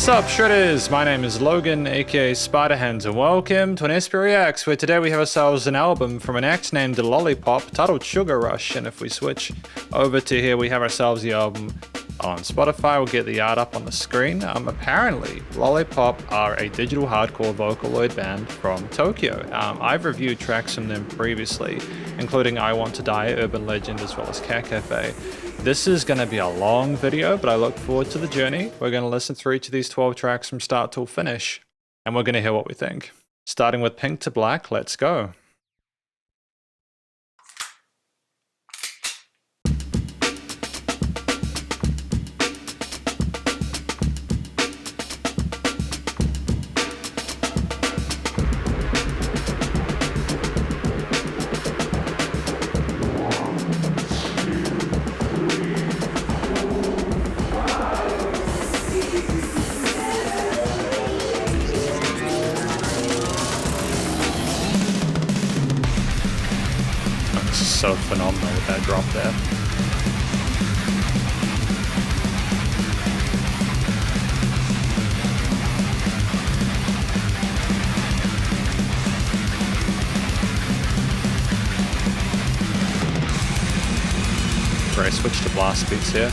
Sup Shredders, my name is Logan aka Spiderhands and welcome to an SP Reacts, where today we have ourselves an album from an act named Lollipop titled Sugar Rush, and if we switch over to here we have ourselves the album on Spotify. We'll get the art up on the screen. Apparently Lollipop are a digital hardcore Vocaloid band from Tokyo. I've reviewed tracks from them previously, including I Want to Die, Urban Legend, as well as Cat Cafe. This is going to be a long video, but I look forward to the journey. We're going to listen through each of these 12 tracks from start till finish, and we're going to hear what we think. Starting with Pink to Black, let's go. So phenomenal with that drop there. Great switch to blast beats here.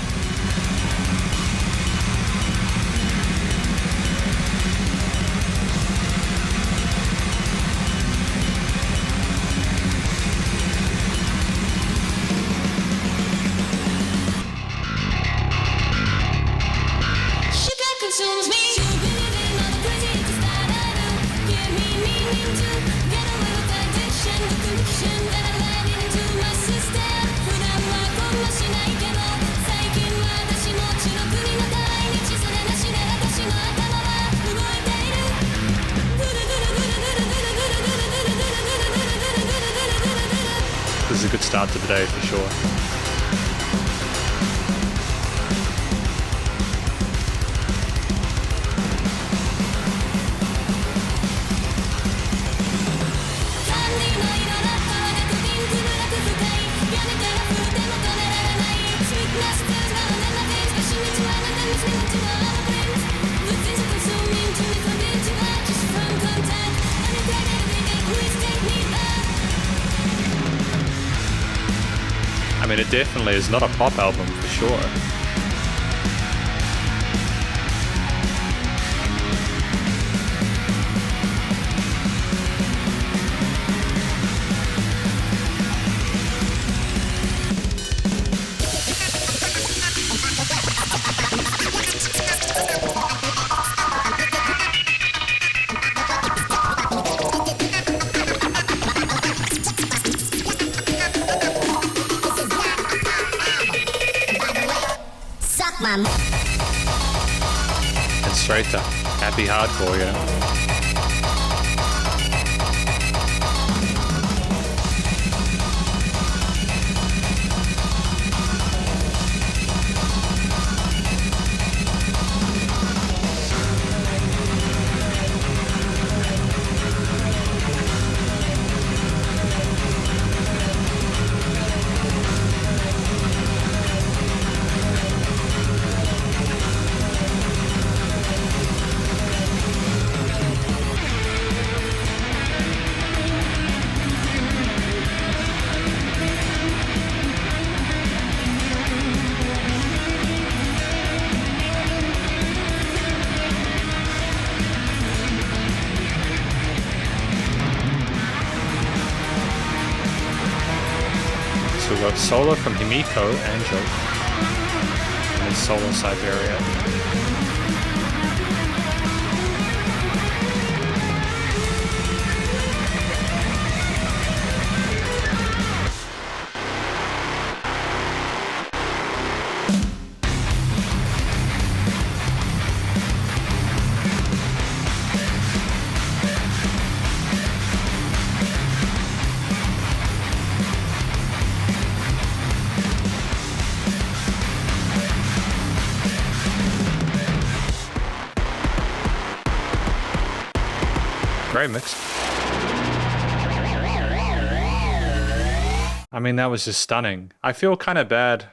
This is a good start to the day for sure. I mean, it definitely is not a pop album for sure. And straight to happy hardcore, you know? So we've got solo from Himiko, Angel, and then solo Siberia. Great mix. I mean, that was just stunning. I feel kind of bad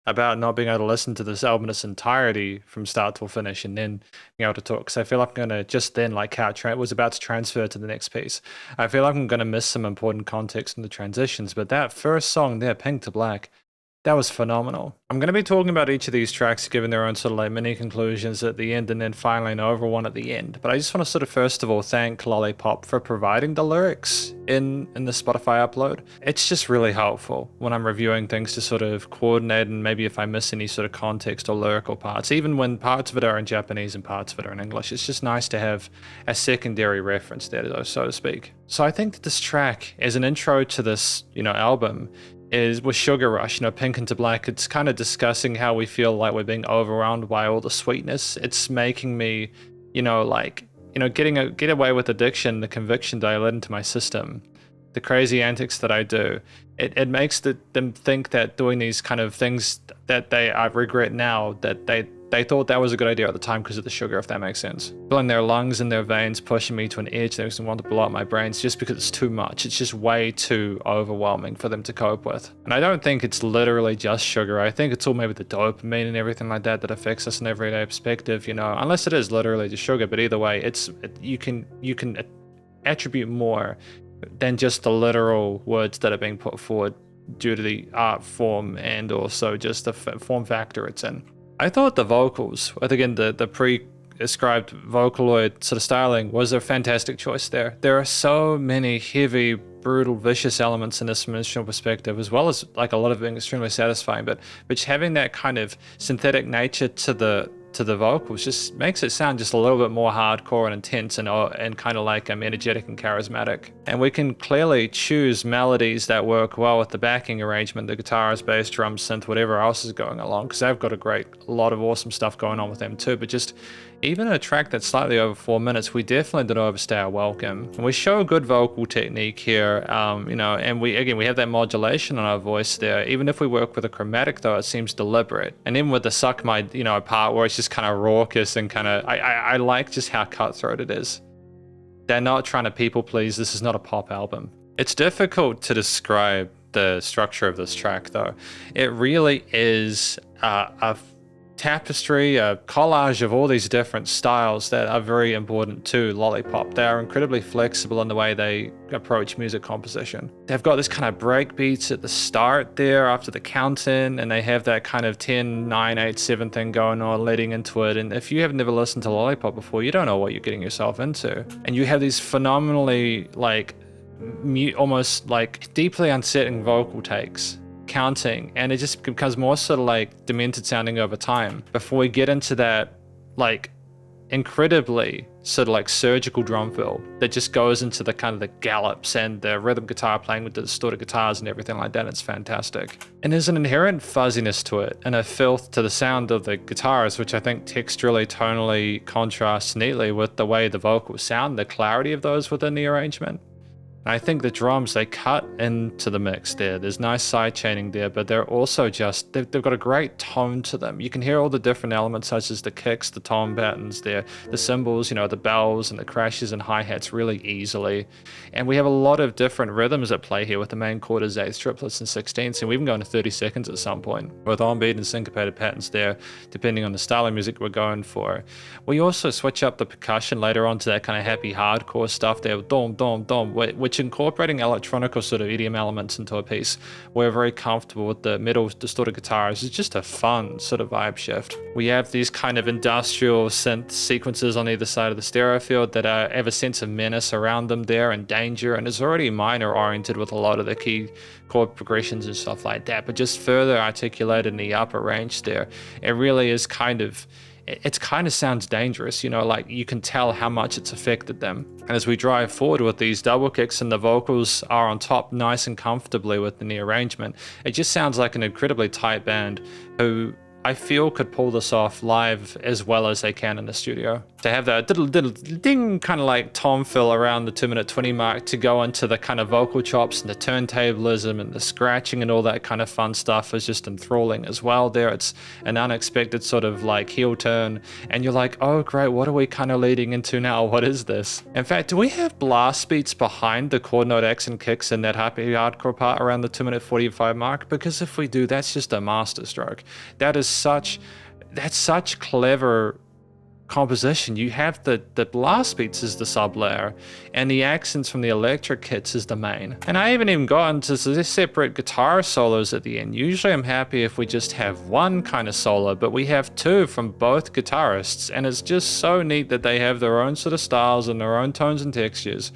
about not being able to listen to this album in its entirety from start to finish and then being able to talk. Because I feel like I'm going to just then, like how it was about to transfer to the next piece, I feel like I'm going to miss some important context in the transitions. But that first song there, Pink to Black, that was phenomenal. I'm going to be talking about each of these tracks, giving their own sort of like mini conclusions at the end and then finally an overall one at the end. But I just want to sort of first of all thank Lollipop for providing the lyrics in the Spotify upload. It's just really helpful when I'm reviewing things to sort of coordinate, and maybe if I miss any sort of context or lyrical parts, even when parts of it are in Japanese and parts of it are in English, it's just nice to have a secondary reference there, so to speak. So I think that this track as an intro to this, album is with Sugar Rush, Pink into Black. It's kind of discussing how we feel like we're being overwhelmed by all the sweetness. It's making me, get away with addiction, the conviction that I let into my system, the crazy antics that I do. It makes them think that doing these kind of things that I regret now, that they thought that was a good idea at the time because of the sugar, if that makes sense. Filling their lungs and their veins, pushing me to an edge that makes them want to blow up my brains just because it's too much. It's just way too overwhelming for them to cope with. And I don't think it's literally just sugar. I think it's all maybe the dopamine and everything like that affects us in everyday perspective, unless it is literally just sugar. But either way, you can attribute more than just the literal words that are being put forward due to the art form and also just the form factor it's in. I thought the vocals, again, the pre-ascribed Vocaloid sort of styling was a fantastic choice there. There are so many heavy, brutal, vicious elements in this from an instrumental perspective, as well as like a lot of being extremely satisfying, but having that kind of synthetic nature to the vocals just makes it sound just a little bit more hardcore and intense and kind of like energetic and charismatic. And we can clearly choose melodies that work well with the backing arrangement, the guitars, bass, drums, synth, whatever else is going along, because they've got a lot of awesome stuff going on with them too. But just even a track that's slightly over 4 minutes, we definitely didn't overstay our welcome. And we show a good vocal technique here, and we have that modulation on our voice there. Even if we work with a chromatic though, it seems deliberate. And then with the Suck My, part where it's just kind of raucous and kind of, I like just how cutthroat it is. They're not trying to people please. This is not a pop album. It's difficult to describe the structure of this track though. It really is a tapestry, a collage of all these different styles that are very important to Lollipop. They are incredibly flexible in the way they approach music composition. They've got this kind of break beats at the start there after the count in, and they have that kind of 10, 9, 8, 7 thing going on leading into it. And if you have never listened to Lollipop before, you don't know what you're getting yourself into. And you have these phenomenally almost like deeply unsettling vocal takes, counting, and it just becomes more sort of like demented sounding over time before we get into that like incredibly sort of like surgical drum fill that just goes into the kind of the gallops and the rhythm guitar playing with the distorted guitars and everything like that. It's fantastic. And there's an inherent fuzziness to it and a filth to the sound of the guitars, which I think texturally, tonally contrasts neatly with the way the vocals sound, the clarity of those within the arrangement. And I think the drums, they cut into the mix there. There's nice side chaining there, but they're also just, they've got a great tone to them. You can hear all the different elements such as the kicks, the tom patterns there, the cymbals, the bells and the crashes and hi-hats really easily. And we have a lot of different rhythms at play here with the main quarters, eighths, triplets and sixteenths, and we even go into 30 seconds at some point with on-beat and syncopated patterns there, depending on the style of music we're going for. We also switch up the percussion later on to that kind of happy hardcore stuff there, dom, dom, dom, which incorporating electronic or sort of EDM elements into a piece. We're very comfortable with the metal distorted guitars. It's just a fun sort of vibe shift. We have these kind of industrial synth sequences on either side of the stereo field that have a sense of menace around them there and danger, and it's already minor oriented with a lot of the key chord progressions and stuff like that, but just further articulated in the upper range there. It really is kind of sounds dangerous, like you can tell how much it's affected them. And as we drive forward with these double kicks and the vocals are on top nice and comfortably within the arrangement, it just sounds like an incredibly tight band who I feel could pull this off live as well as they can in the studio. To have that diddle diddle ding kind of like tom fill around the 2-minute 20 mark to go into the kind of vocal chops and the turntablism and the scratching and all that kind of fun stuff is just enthralling as well there. It's an unexpected sort of like heel turn and you're like, oh great, what are we kind of leading into now? What is this? In fact, do we have blast beats behind the chord note accent kicks in that happy hardcore part around the 2-minute 45 mark? Because if we do, that's just a masterstroke. That's such clever composition. You have the blast beats as the sub layer and the accents from the electric kits as the main. And I haven't even gotten to the separate guitar solos at the end. Usually I'm happy if we just have one kind of solo, but we have two from both guitarists, and it's just so neat that they have their own sort of styles and their own tones and textures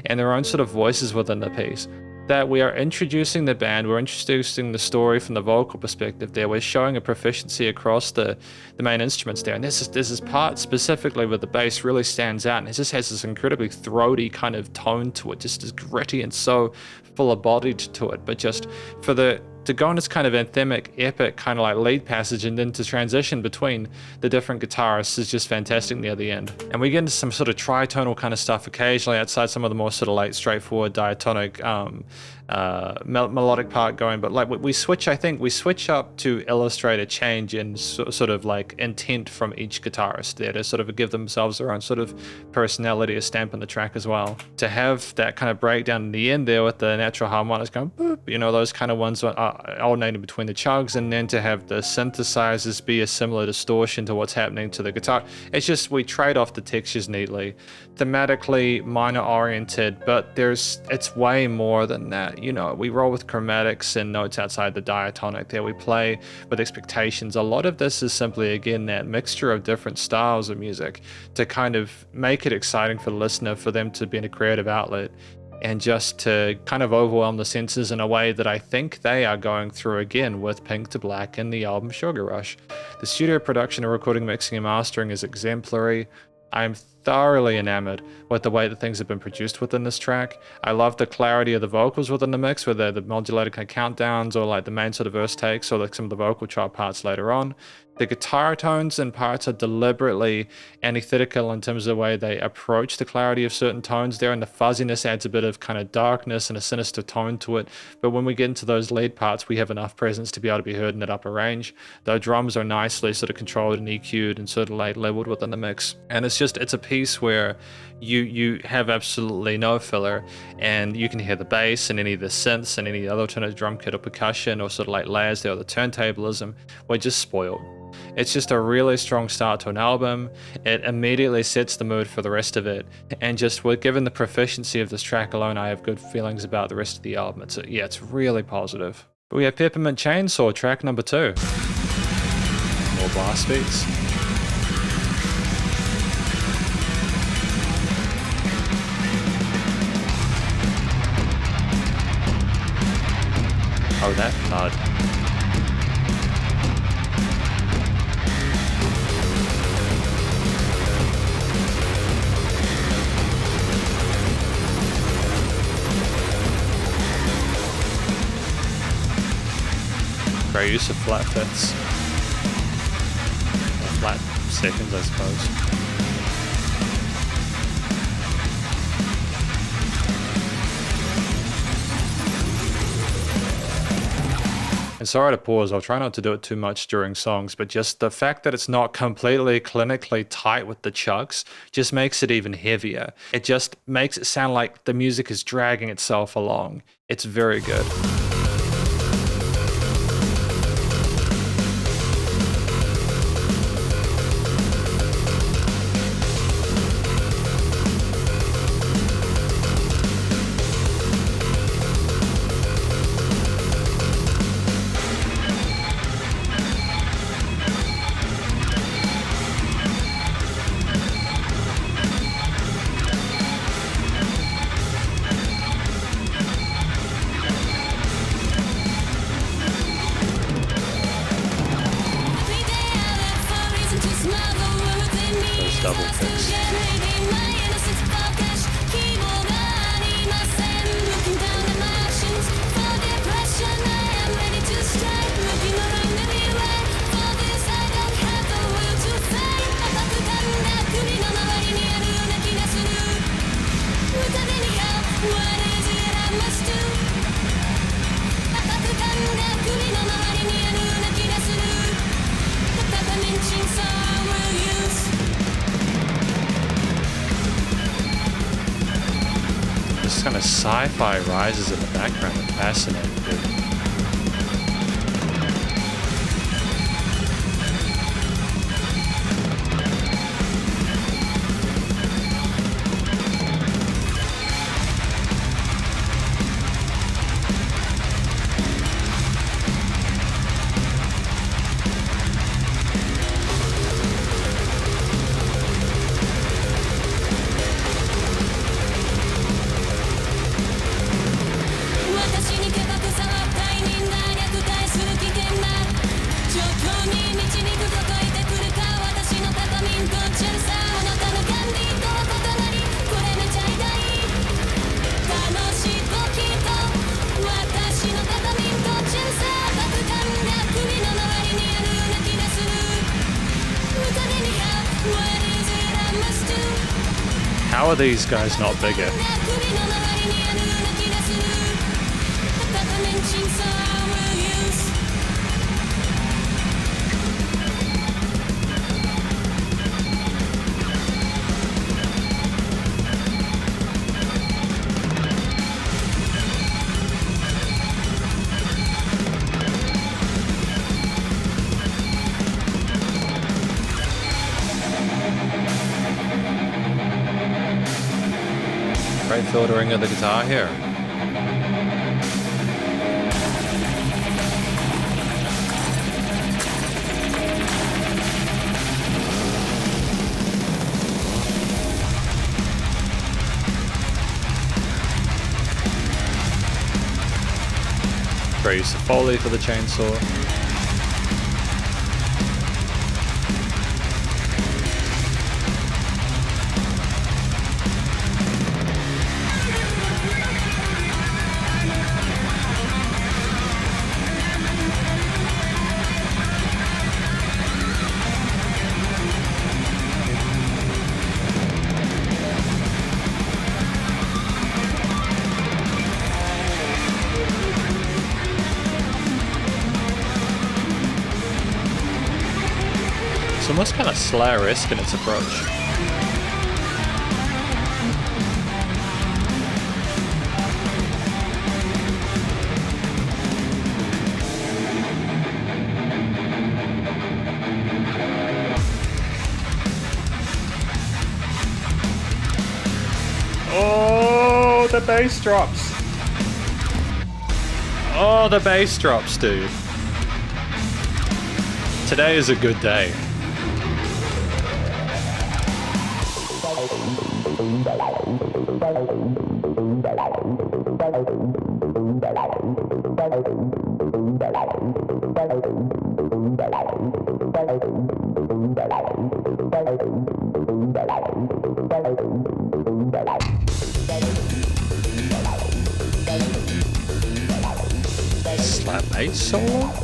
and their own sort of voices within the piece. That we are introducing the band, we're introducing the story from the vocal perspective there, we're showing a proficiency across the main instruments there, and this part specifically with the bass really stands out, and it just has this incredibly throaty kind of tone to it, just as gritty and so full of body to it, but just for to go on this kind of anthemic, epic kind of like lead passage and then to transition between the different guitarists is just fantastic near the end. And we get into some sort of tritonal kind of stuff occasionally outside some of the more sort of like straightforward diatonic melodic part going, but like we switch up to illustrate a change in sort of like intent from each guitarist there to sort of give themselves their own sort of personality, a stamp on the track as well. To have that kind of breakdown in the end there with the natural harmonics going boop, you know, those kind of ones alternating between the chugs, and then to have the synthesizers be a similar distortion to what's happening to the guitar. It's just we trade off the textures neatly. Thematically minor oriented, but it's way more than that. You know, we roll with chromatics and notes outside the diatonic there. We play with expectations. A lot of this is simply, again, that mixture of different styles of music to kind of make it exciting for the listener, for them to be in a creative outlet, and just to kind of overwhelm the senses in a way that I think they are going through again with Pink to Black and the album Sugar Rush. The studio production and recording, mixing and mastering is exemplary. I'm thoroughly enamored with the way that things have been produced within this track. I love the clarity of the vocals within the mix, whether they're the modulated kind of countdowns or like the main sort of verse takes or like some of the vocal chop parts later on. The guitar tones and parts are deliberately antithetical in terms of the way they approach the clarity of certain tones there, and the fuzziness adds a bit of kind of darkness and a sinister tone to it. But when we get into those lead parts, we have enough presence to be able to be heard in that upper range. The drums are nicely sort of controlled and EQ'd and sort of like leveled within the mix. And it's a piece where you have absolutely no filler, and you can hear the bass and any of the synths and any other alternate drum kit or percussion or sort of like layers there, or the turntablism. We're just spoiled. It's just a really strong start to an album. It immediately sets the mood for the rest of it, and just given the proficiency of this track alone, I have good feelings about the rest of the album. It's really positive. But we have Peppermint Chainsaw, track number 2. More blast beats. Oh, that thud. Great use of flat fifths. Or flat seconds, I suppose. And sorry to pause, I'll try not to do it too much during songs, but just the fact that it's not completely clinically tight with the chugs just makes it even heavier. It just makes it sound like the music is dragging itself along. It's very good. Double fix. this kind of sci-fi rises in the background. Fascinating, dude. How are these guys not bigger? Great filtering of the guitar here. Great use of Foley for the chainsaw. It's almost kind of Slayer-esque in its approach. Oh, the bass drops. Oh, the bass drops, dude. Today is a good day. Slap bass solo?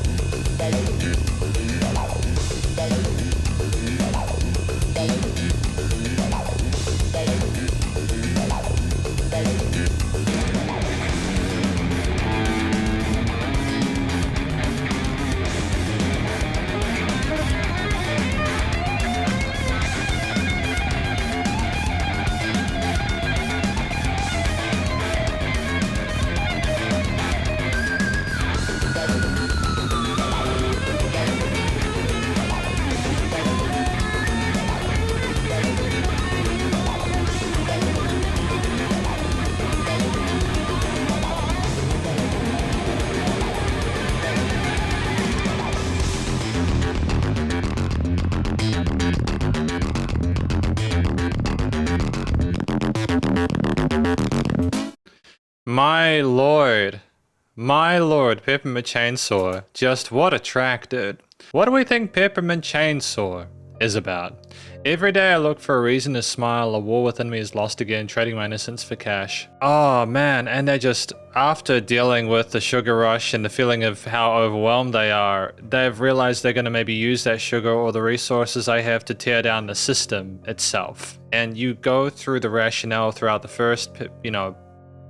My lord, Peppermint Chainsaw. Just what a track, dude. What do we think Peppermint Chainsaw is about? Every day I look for a reason to smile, a war within me is lost again, trading my innocence for cash. Oh man, and they just, after dealing with the sugar rush and the feeling of how overwhelmed they are, they've realized they're going to maybe use that sugar or the resources they have to tear down the system itself. And you go through the rationale throughout the first,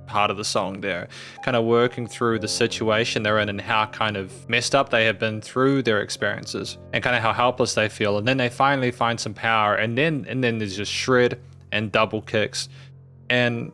part of the song there, kind of working through the situation they're in and how kind of messed up they have been through their experiences and kind of how helpless they feel, and then they finally find some power, and then there's just shred and double kicks, and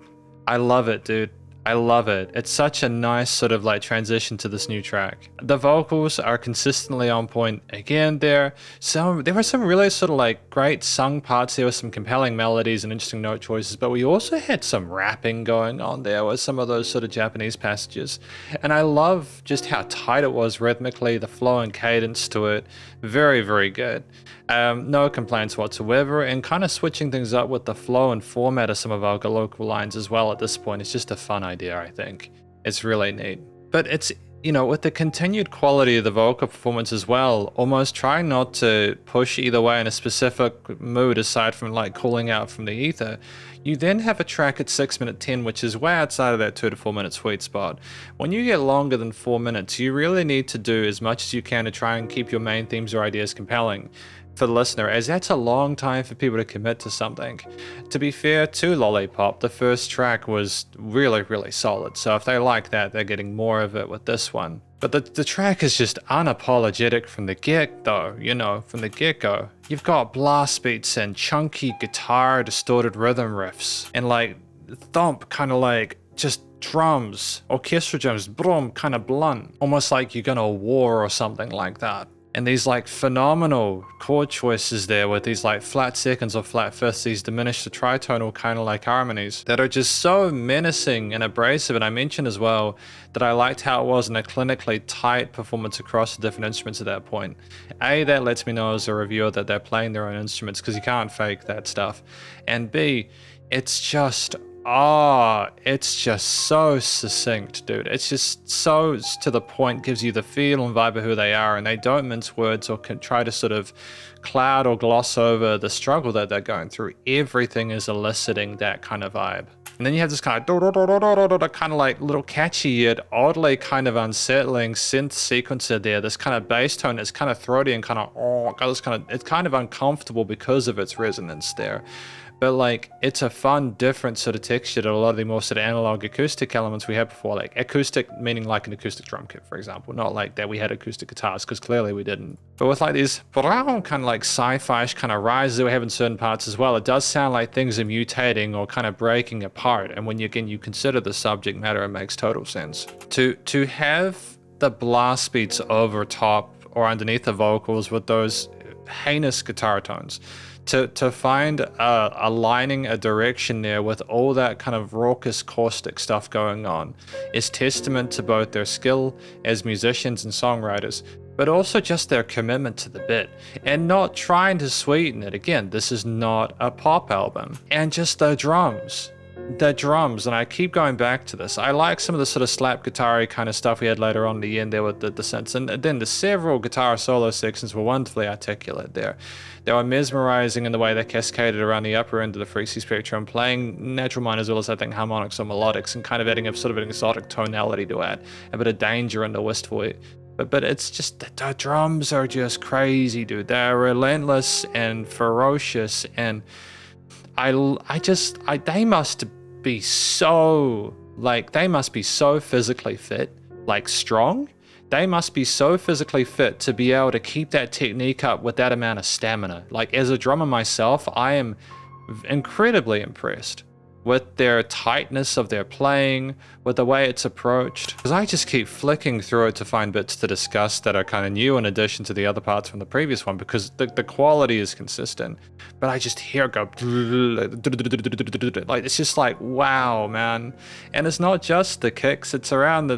I love it, dude. I love it. It's such a nice sort of like transition to this new track. The vocals are consistently on point again there. There were some really sort of like great sung parts. There were some compelling melodies and interesting note choices, but we also had some rapping going on there with some of those sort of Japanese passages. And I love just how tight it was rhythmically, the flow and cadence to it. Very, very good. No complaints whatsoever, and kind of switching things up with the flow and format of some of our local lines as well at this point. It's just a fun idea, I think. It's really neat. But it's, you know, with the continued quality of the vocal performance as well, almost trying not to push either way in a specific mood aside from like calling out from the ether, you then have a track at 6 minute 10, which is way outside of that 2 to 4 minute sweet spot. When you get longer than 4 minutes, you really need to do as much as you can to try and keep your main themes or ideas compelling for the listener, as that's a long time for people to commit to something. To be fair to Lollipop, the first track was really, really solid, so if they like that, they're getting more of it with this one. But the track is just unapologetic from the get-go, you know, from the get-go. You've got blast beats and chunky guitar distorted rhythm riffs, and like thump kind of like just drums, orchestral drums, boom, kind of blunt, almost like you're gonna war or something like that. And these like phenomenal chord choices there with these like flat seconds or flat fifths, these diminished to tritonal kind of like harmonies that are just so menacing and abrasive. And I mentioned as well that I liked how it wasn't a clinically tight performance across the different instruments at that point. A, that lets me know as a reviewer that they're playing their own instruments, because you can't fake that stuff. And B, it's just so succinct, dude. It's just so to the point, gives you the feel and vibe of who they are, and they don't mince words or can try to sort of cloud or gloss over the struggle that they're going through. Everything is eliciting that kind of vibe. And then you have this kind of kind of like little catchy yet oddly kind of unsettling synth sequencer there. This kind of bass tone that's kind of throaty and kind of it's kind of uncomfortable because of its resonance there. But like, it's a fun, different sort of texture to a lot of the more sort of analog acoustic elements we had before. Like acoustic, meaning like an acoustic drum kit, for example. Not like that we had acoustic guitars, because clearly we didn't. But with like these kind of like sci-fi-ish kind of rises that we have in certain parts as well, it does sound like things are mutating or kind of breaking apart. And when you consider the subject matter, it makes total sense. To have the blast beats over top or underneath the vocals with those heinous guitar tones, to find aligning a direction there with all that kind of raucous caustic stuff going on is testament to both their skill as musicians and songwriters, but also just their commitment to the bit and not trying to sweeten it. Again, this is not a pop album. And just the drums, and I keep going back to this. I like some of the sort of slap guitar-y kind of stuff we had later on in the end there with the synths, and then the several guitar solo sections were wonderfully articulate there. They were mesmerizing in the way they cascaded around the upper end of the frequency spectrum, playing natural minor as well as I think harmonics or melodics, and kind of adding a sort of an exotic tonality to it, a bit of danger and a wistful. But it's just, the drums are just crazy, dude. They're relentless and ferocious, and they must be so, like, they must be so physically fit, like strong. They must be so physically fit to be able to keep that technique up with that amount of stamina. Like, as a drummer myself, I am incredibly impressed with their tightness of their playing, with the way it's approached. Because I just keep flicking through it to find bits to discuss that are kind of new in addition to the other parts from the previous one, because the quality is consistent. But I just hear it go, like, it's just like, wow, man. And it's not just the kicks, it's around the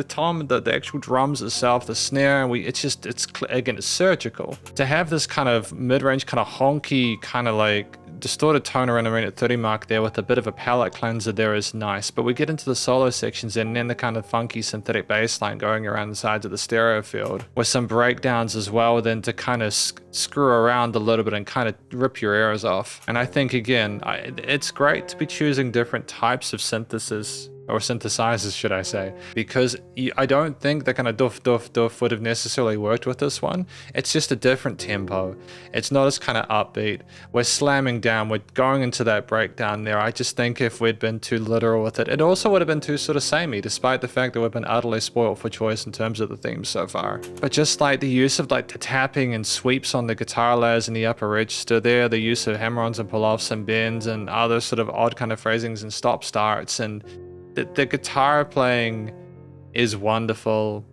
tom, the actual drums itself, the snare, and it's surgical. To have this kind of mid-range, kind of honky, kind of like distorted tone around the minute 30 mark there with a bit of a palette cleanser there is nice. But we get into the solo sections and then the kind of funky synthetic bass line going around the sides of the stereo field with some breakdowns as well, then to kind of screw around a little bit and kind of rip your ears off. And I think, again, it's great to be choosing different types of synthesis or synthesizers, should I say, because I don't think the kind of doof doof doof would have necessarily worked with this one. It's just a different tempo. It's not as kind of upbeat. We're slamming down, we're going into that breakdown there. I just think if we'd been too literal with it, it also would have been too sort of samey, despite the fact that we've been utterly spoiled for choice in terms of the themes so far. But just like the use of like the tapping and sweeps on the guitar layers in the upper register there, the use of hammer-ons and pull-offs and bends and other sort of odd kind of phrasings and stop starts, and the guitar playing is wonderful.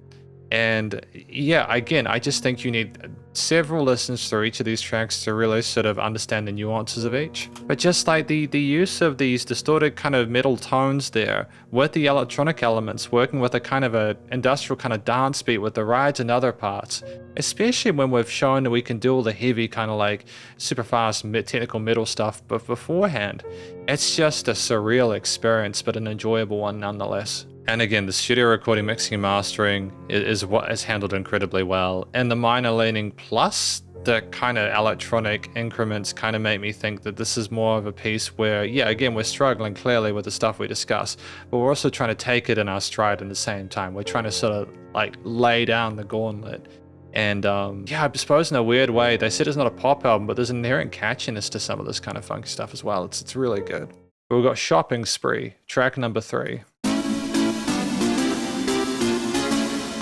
And yeah, again, I just think you need several listens through each of these tracks to really sort of understand the nuances of each. But just like the use of these distorted kind of metal tones there with the electronic elements, working with a kind of a industrial kind of dance beat with the rides and other parts, especially when we've shown that we can do all the heavy kind of like super fast technical metal stuff but beforehand. It's just a surreal experience, but an enjoyable one nonetheless. And again, the studio recording, mixing, and mastering is what is handled incredibly well. And the minor leaning plus the kind of electronic increments kind of make me think that this is more of a piece where, yeah, again, we're struggling clearly with the stuff we discuss, but we're also trying to take it in our stride at the same time. We're trying to sort of like lay down the gauntlet. And yeah, I suppose in a weird way, they said it's not a pop album, but there's an inherent catchiness to some of this kind of funky stuff as well. It's really good. But we've got Shopping Spree, track number 3.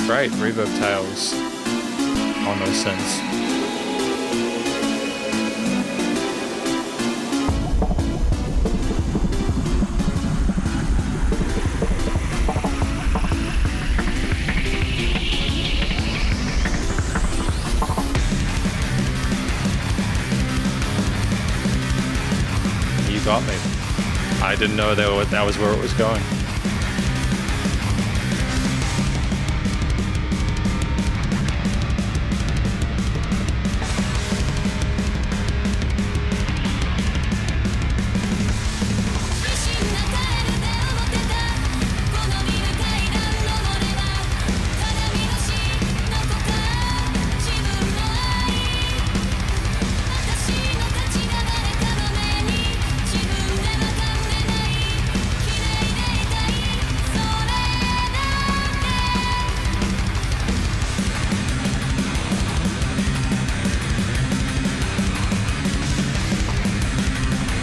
Great reverb tails on those synths. You got me. I didn't know that was where it was going.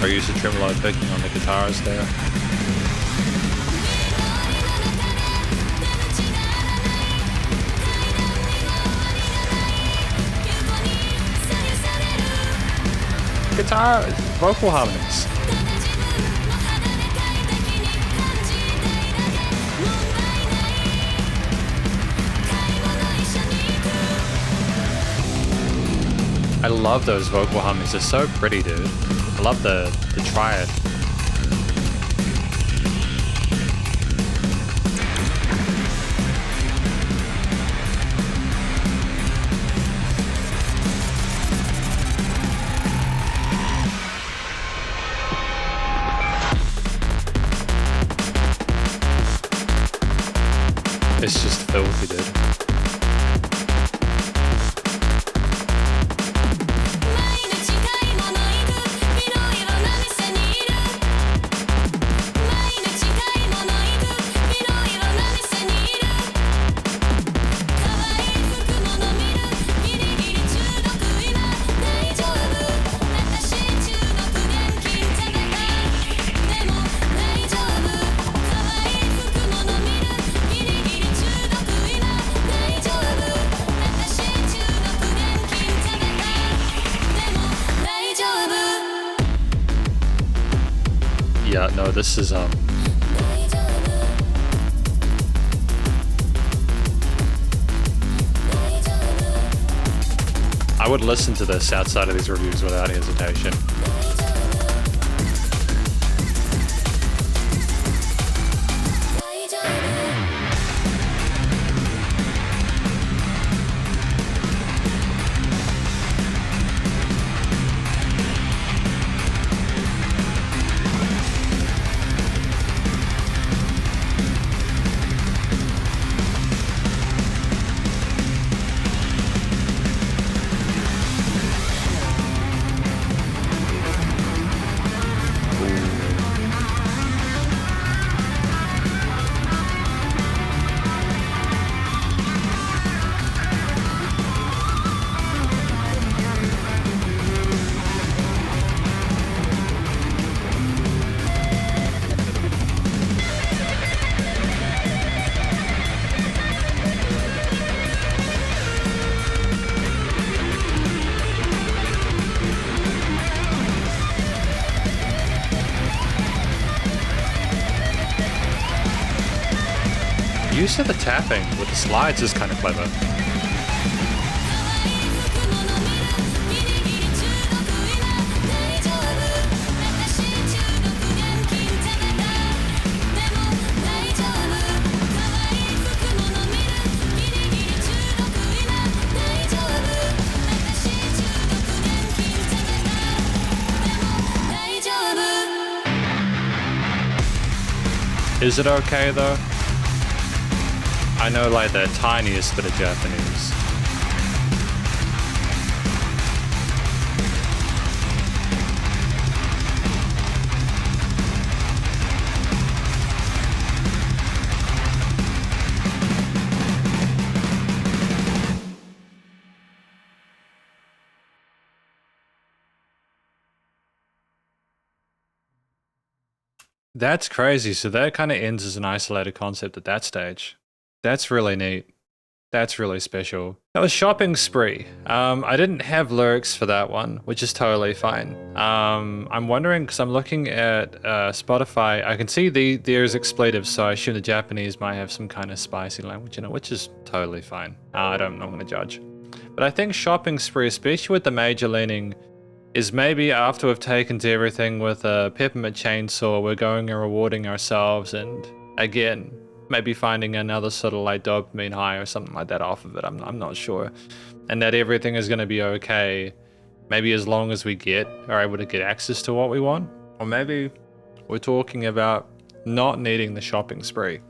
Our use of tremolo picking on the guitars there. Guitar, vocal harmonies. I love those vocal harmonies, they're so pretty, dude. I love the triad. It's just filthy, dude. Yeah, no, this is I would listen to this outside of these reviews without hesitation. use of the tapping with the slides is kind of clever. Is it okay though? I know like the tiniest bit of Japanese. That's crazy. So that kind of ends as an isolated concept at that stage. That's really neat. That's really special. That was Shopping Spree. I didn't have lyrics for that one, which is totally fine. I'm wondering, because I'm looking at Spotify, I can see there's expletives, so I assume the Japanese might have some kind of spicy language in it, which is totally fine. I'm not going to judge. But I think Shopping Spree, especially with the major leaning, is maybe after we've taken to everything with a Peppermint chainsaw, we're going and rewarding ourselves, and again, maybe finding another sort of like dopamine high or something like that off of it. I'm not sure. And that everything is going to be okay, maybe as long as we are able to get access to what we want. Or maybe we're talking about not needing the shopping spree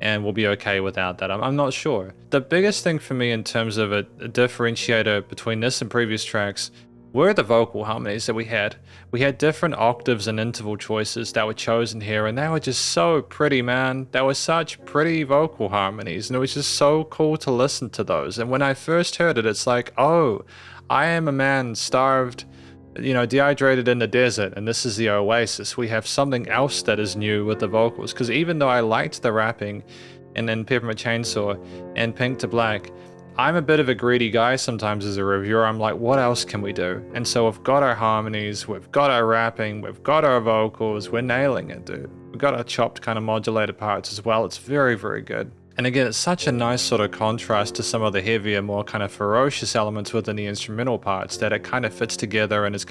and we'll be okay without that. I'm not sure. The biggest thing for me in terms of a differentiator between this and previous tracks were the vocal harmonies that we had. We had different octaves and interval choices that were chosen here, and they were just so pretty, man. They were such pretty vocal harmonies, and it was just so cool to listen to those. And when I first heard it, it's like, oh, I am a man starved, dehydrated in the desert, and this is the oasis. We have something else that is new with the vocals, because even though I liked the rapping and then Peppermint Chainsaw and Pink to Black, I'm a bit of a greedy guy sometimes as a reviewer. I'm like, what else can we do? And so we've got our harmonies, we've got our rapping, we've got our vocals, we're nailing it, dude. We've got our chopped kind of modulated parts as well. It's very, very good. And again, it's such a nice sort of contrast to some of the heavier, more kind of ferocious elements within the instrumental parts that it kind of fits together and is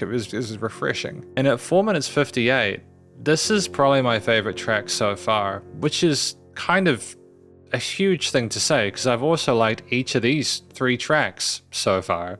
refreshing. And at 4 minutes 58, this is probably my favorite track so far, which is kind of a huge thing to say because I've also liked each of these 3 tracks so far.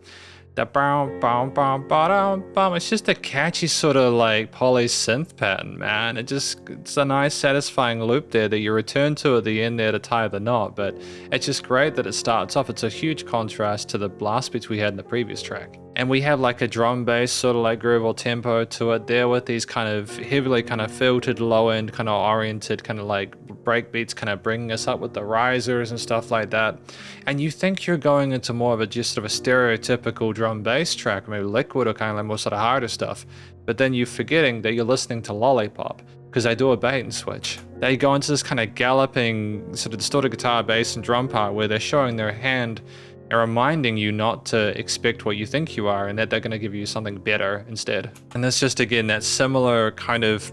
The bam bam bam bam bam. It's just a catchy sort of like poly synth pattern, man. It's a nice satisfying loop there that you return to at the end there to tie the knot, but it's just great that it starts off. It's a huge contrast to the blast beats we had in the previous track. And we have like a drum bass sort of like groove or tempo to it there with these kind of heavily kind of filtered low end kind of oriented kind of like break beats kind of bringing us up with the risers and stuff like that. And you think you're going into more of a just sort of a stereotypical drum bass track, maybe Liquid or kind of like more sort of harder stuff. But then you're forgetting that you're listening to Lollipop because they do a bait and switch. They go into this kind of galloping sort of distorted guitar, bass and drum part where they're showing their hand and reminding you not to expect what you think you are and that they're going to give you something better instead. And that's just, again, that similar kind of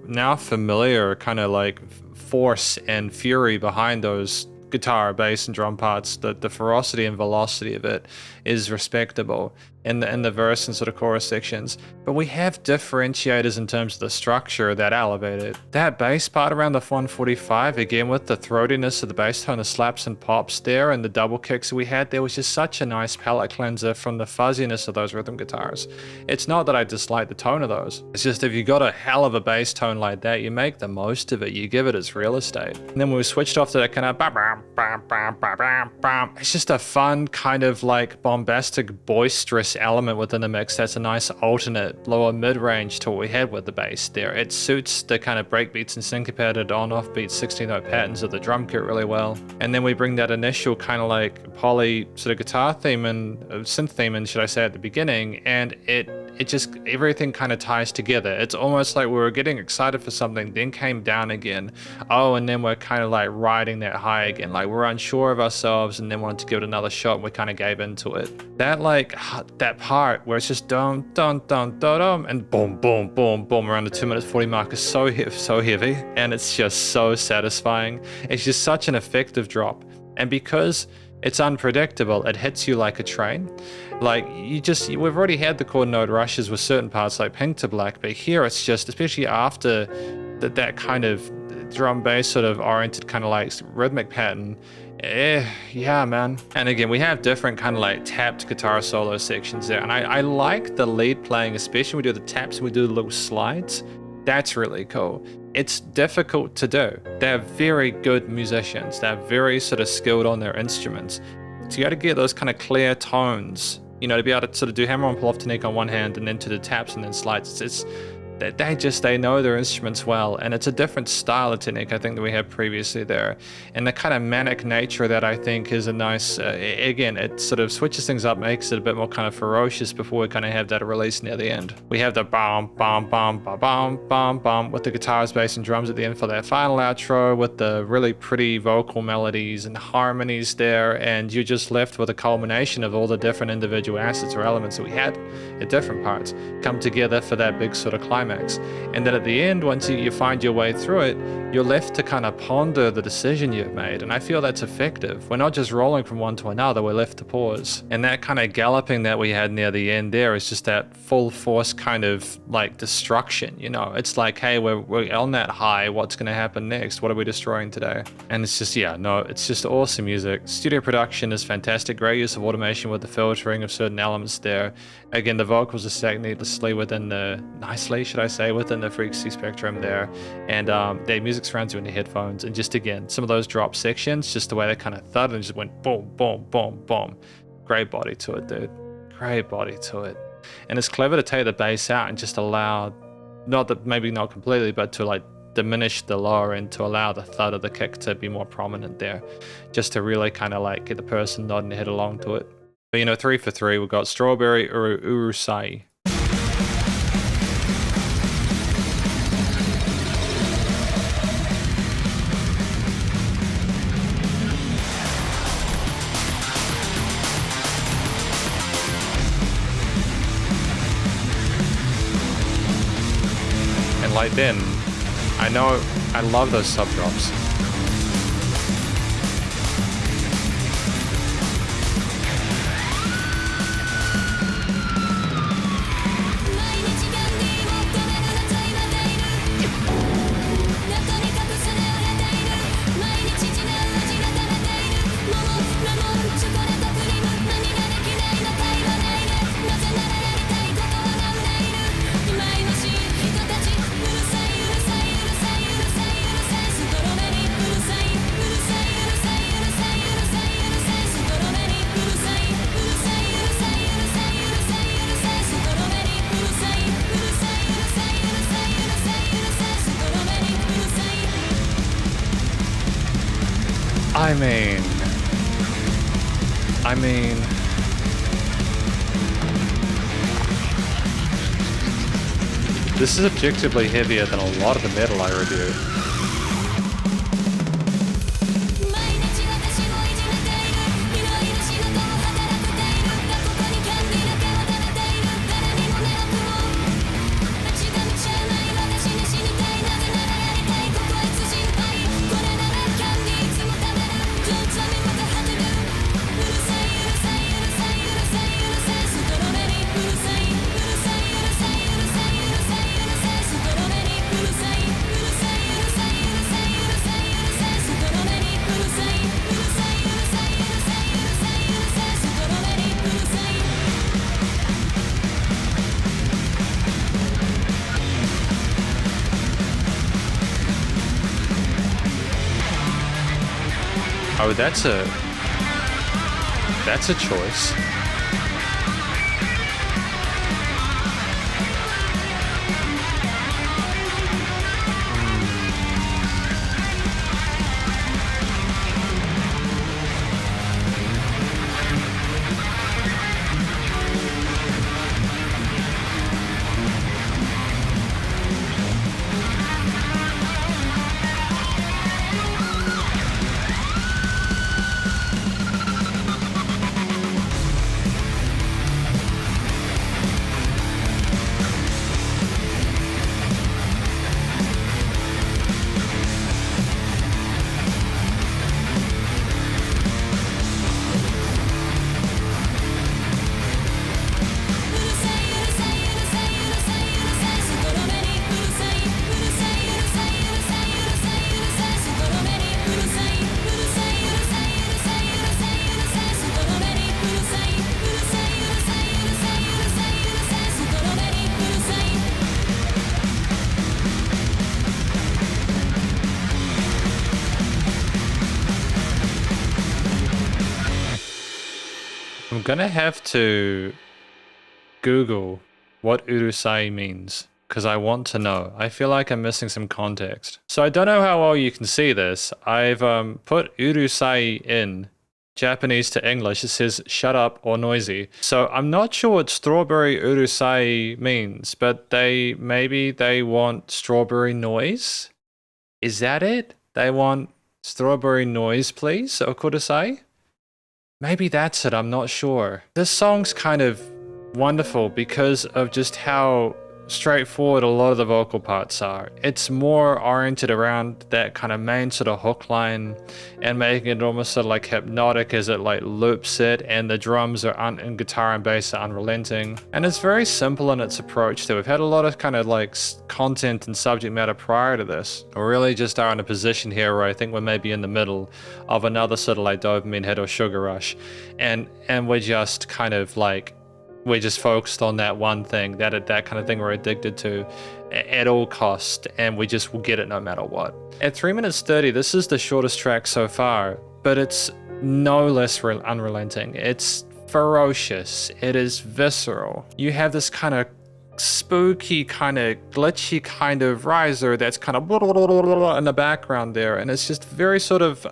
now familiar kind of like force and fury behind those guitar, bass and drum parts. The ferocity and velocity of it is respectable in the verse and sort of chorus sections, but we have differentiators in terms of the structure that elevate it. That bass part around the 145, again with the throatiness of the bass tone, the slaps and pops there and the double kicks we had there was just such a nice palate cleanser from the fuzziness of those rhythm guitars. It's not that I dislike the tone of those, it's just if you got a hell of a bass tone like that, you make the most of it, you give it its real estate. And then when we switched off to that kind of it's just a fun kind of like bombastic boisterous element within the mix that's a nice alternate lower mid-range to what we had with the bass there. It suits the kind of breakbeats and syncopated on-off beat 16-note patterns of the drum kit really well. And then we bring that initial kind of like poly sort of guitar theme and synth theme in, should I say, at the beginning, and it it just, everything kind of ties together. It's almost like we were getting excited for something, then came down again. Oh, and then we're kind of like riding that high again. Like we're unsure of ourselves and then wanted to give it another shot and we kind of gave into it. That like, that part where it's just dum, dum, dum, dum, dum, and boom, boom, boom, boom around the 2 minutes 40 mark is so heavy. And it's just so satisfying. It's just such an effective drop. And because it's unpredictable, it hits you like a train. Like we've already had the chord note rushes with certain parts like Pink to Black, but here it's just, especially after that kind of drum bass sort of oriented kind of like rhythmic pattern, yeah, man. And again, we have different kind of like tapped guitar solo sections there. And I like the lead playing, especially when we do the taps and we do the little slides. That's really cool. It's difficult to do. They're very good musicians. They're very sort of skilled on their instruments. So you got to get those kind of clear tones, you know, to be able to sort of do hammer on pull off technique on one hand and then to the taps and then slides. They know their instruments well, and it's a different style of technique I think that we had previously there, and the kind of manic nature that I think is a nice again, it sort of switches things up, makes it a bit more kind of ferocious before we kind of have that release near the end. We have the bam bam bam bam bam bam bam with the guitars, bass and drums at the end for that final outro with the really pretty vocal melodies and harmonies there, and you're just left with a culmination of all the different individual assets or elements that we had at different parts come together for that big sort of climax. And then at the end, once you find your way through it, you're left to kind of ponder the decision you've made. And I feel that's effective. We're not just rolling from one to another, we're left to pause. And that kind of galloping that we had near the end there is just that full force kind of like destruction, you know? It's like, hey, we're on that high, what's gonna happen next? What are we destroying today? And it's just, yeah, no, it's just awesome music. Studio production is fantastic, great use of automation with the filtering of certain elements there. Again, the vocals are stacked neatly within the, within the frequency spectrum there. And the music surrounds you in the headphones. And just again, some of those drop sections, just the way they kind of thud and just went boom, boom, boom, boom. Great body to it, dude. Great body to it. And it's clever to take the bass out and just allow, maybe not completely, but to like diminish the lower end to allow the thud of the kick to be more prominent there. Just to really kind of like get the person nodding their head along to it. But you know, 3 for 3, we've got Strawberry Urusai. And like then, I know I love those sub drops. I mean, this is objectively heavier than a lot of the metal I review. Oh, that's a choice. gonna have to Google what Urusai means, because I want to know. I feel like I'm missing some context. So I don't know how well you can see this. I've put Urusai in Japanese to English. It says shut up or noisy. So I'm not sure what strawberry Urusai means, but maybe they want strawberry noise? Is that it? They want strawberry noise, please, Okurusai? Maybe that's it, I'm not sure. This song's kind of wonderful because of just how straightforward a lot of the vocal parts are. It's more oriented around that kind of main sort of hook line and making it almost sort of like hypnotic as it like loops it, and the drums are and guitar and bass are unrelenting. And it's very simple in its approach too. We've had a lot of kind of like content and subject matter prior to this. We really just are in a position here where I think we're maybe in the middle of another sort of like dopamine hit or sugar rush, and we're just kind of like we're just focused on that one thing, that kind of thing we're addicted to at all cost, and we just will get it no matter what. At 3 minutes 30, this is the shortest track so far, but it's no less unrelenting. It's ferocious. It is visceral. You have this kind of spooky, kind of glitchy kind of riser that's kind of in the background there, and it's just very sort of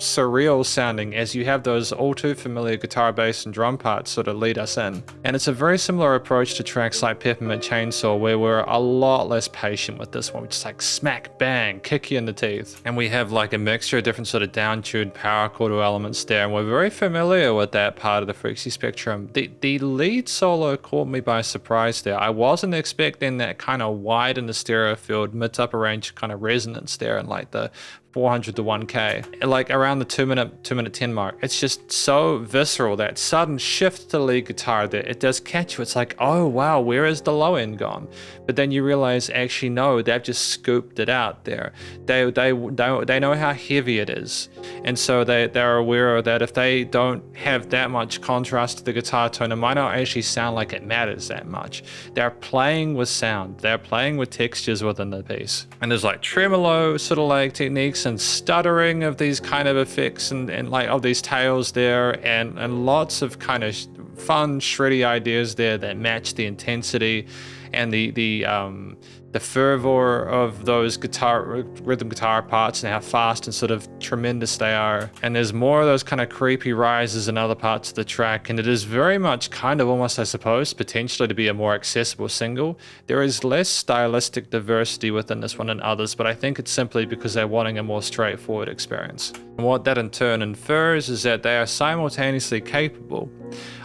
surreal sounding as you have those all too familiar guitar, bass, and drum parts sort of lead us in. And it's a very similar approach to tracks like Peppermint Chainsaw, where we're a lot less patient with this one. We just like smack, bang, kick you in the teeth. And we have like a mixture of different sort of down-tuned power chord elements there, and we're very familiar with that part of the frequency spectrum. The lead solo caught me by surprise there. I wasn't expecting that kind of wide in the stereo field, mid to upper range kind of resonance there, and like the 400 to 1K, like around the 2 minute 10 mark. It's just so visceral, that sudden shift to lead guitar that it does catch you. It's like, oh wow, where is the low end gone? But then you realize, actually no, they've just scooped it out there. They know how heavy it is, and so they're aware that if they don't have that much contrast to the guitar tone, it might not actually sound like it matters that much. They're playing with sound, they're playing with textures within the piece, and there's like tremolo sort of like techniques and stuttering of these kind of effects and like of these tails there, and lots of kind of fun shreddy ideas there that match the intensity and the fervor of those rhythm guitar parts, and how fast and sort of tremendous they are. And there's more of those kind of creepy rises in other parts of the track, and it is very much kind of almost, I suppose, potentially to be a more accessible single. There is less stylistic diversity within this one than others, but I think it's simply because they're wanting a more straightforward experience. And what that in turn infers is that they are simultaneously capable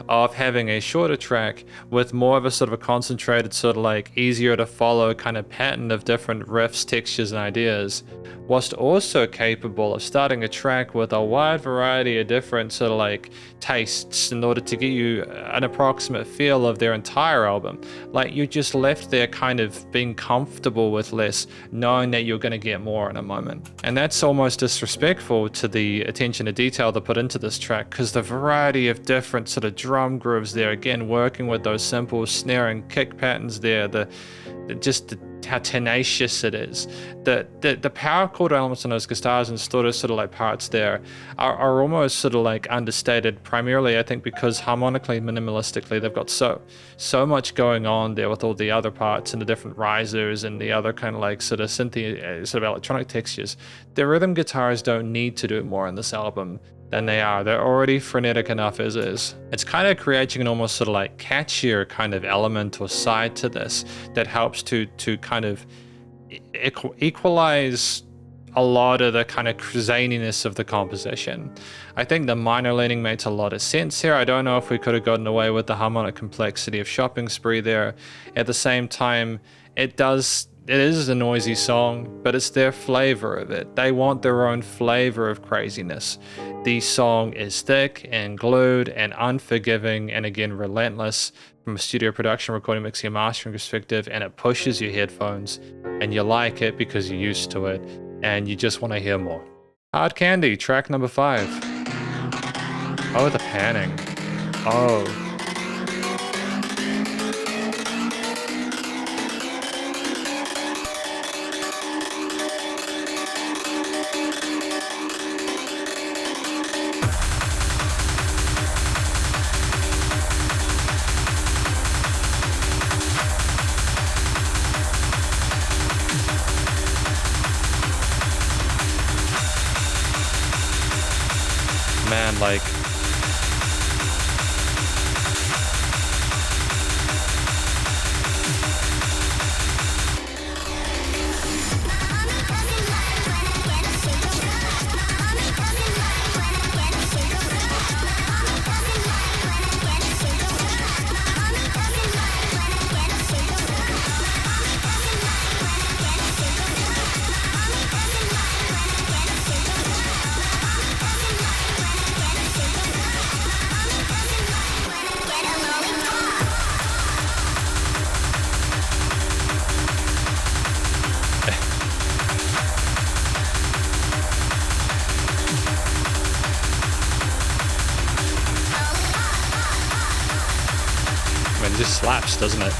of having a shorter track with more of a sort of a concentrated, sort of like easier to follow kind of pattern of different riffs, textures, and ideas, whilst also capable of starting a track with a wide variety of different sort of like tastes in order to get you an approximate feel of their entire album. Like you're just left there kind of being comfortable with less, knowing that you're going to get more in a moment. And that's almost disrespectful to the attention to detail they put into this track, because the variety of different sort of drum grooves there, again working with those simple snare and kick patterns there, how tenacious it is. The power chord elements in those guitars and sort of like parts there are almost sort of like understated, primarily I think because harmonically, minimalistically, they've got so much going on there with all the other parts and the different risers and the other kind of like sort of sort of electronic textures. The rhythm guitars don't need to do more in this album than they are. They're already frenetic enough as is. It's kind of creating an almost sort of like catchier kind of element or side to this that helps to kind of equalize a lot of the kind of zaniness of the composition. I think the minor leaning makes a lot of sense here. I don't know if we could have gotten away with the harmonic complexity of Shopping Spree there. At the same time, it is a noisy song, but it's their flavor of it. They want their own flavor of craziness. The song is thick and glued and unforgiving, and again relentless from a studio production, recording, mixing, and mastering perspective, and it pushes your headphones, and you like it because you're used to it, and you just want to hear more. Hard Candy, track number 5. Oh, the panning. Oh. man, like... It just slaps, doesn't it?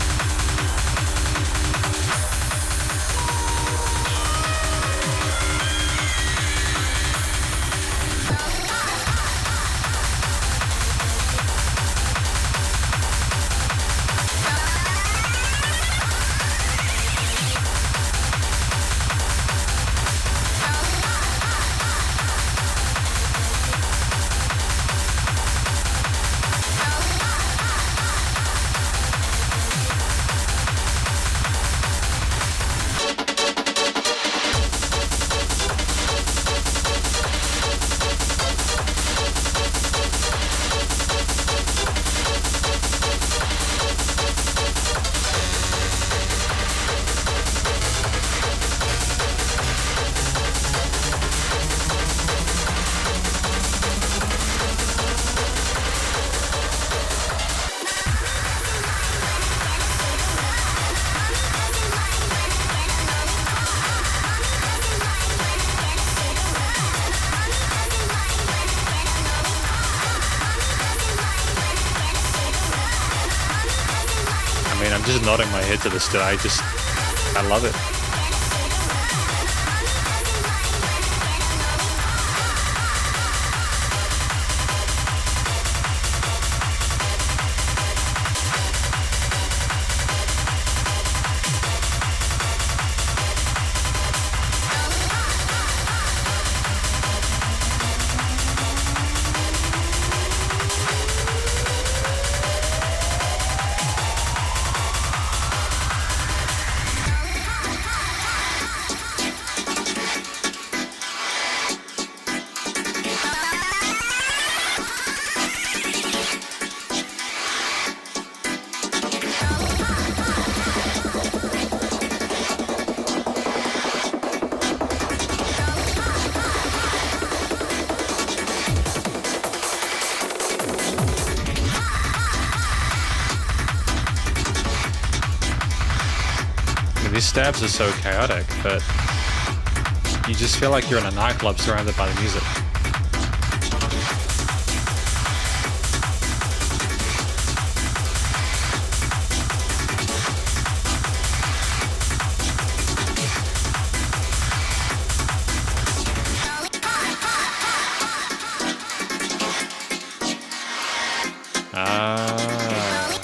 I mean, I'm just nodding my head to this dude. I love it. These stabs are so chaotic, but you just feel like you're in a nightclub surrounded by the music. Ah,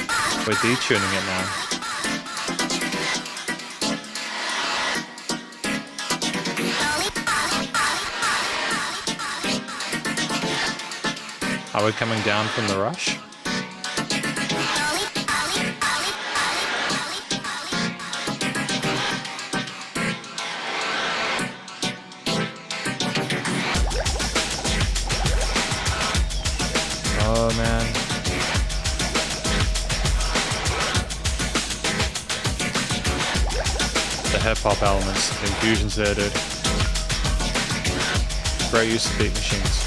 we're detuning it now. Are we coming down from the rush? Oh man. The hip hop elements, the infusions there, dude. Great use of beat machines.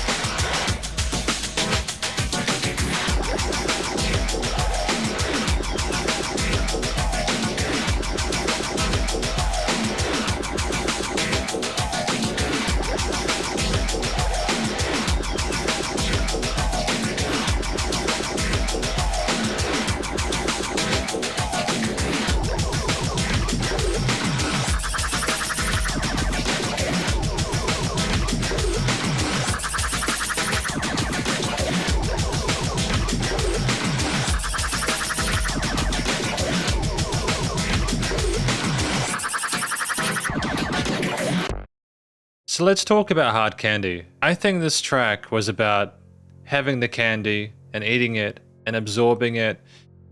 So let's talk about Hard Candy. I think this track was about having the candy and eating it and absorbing it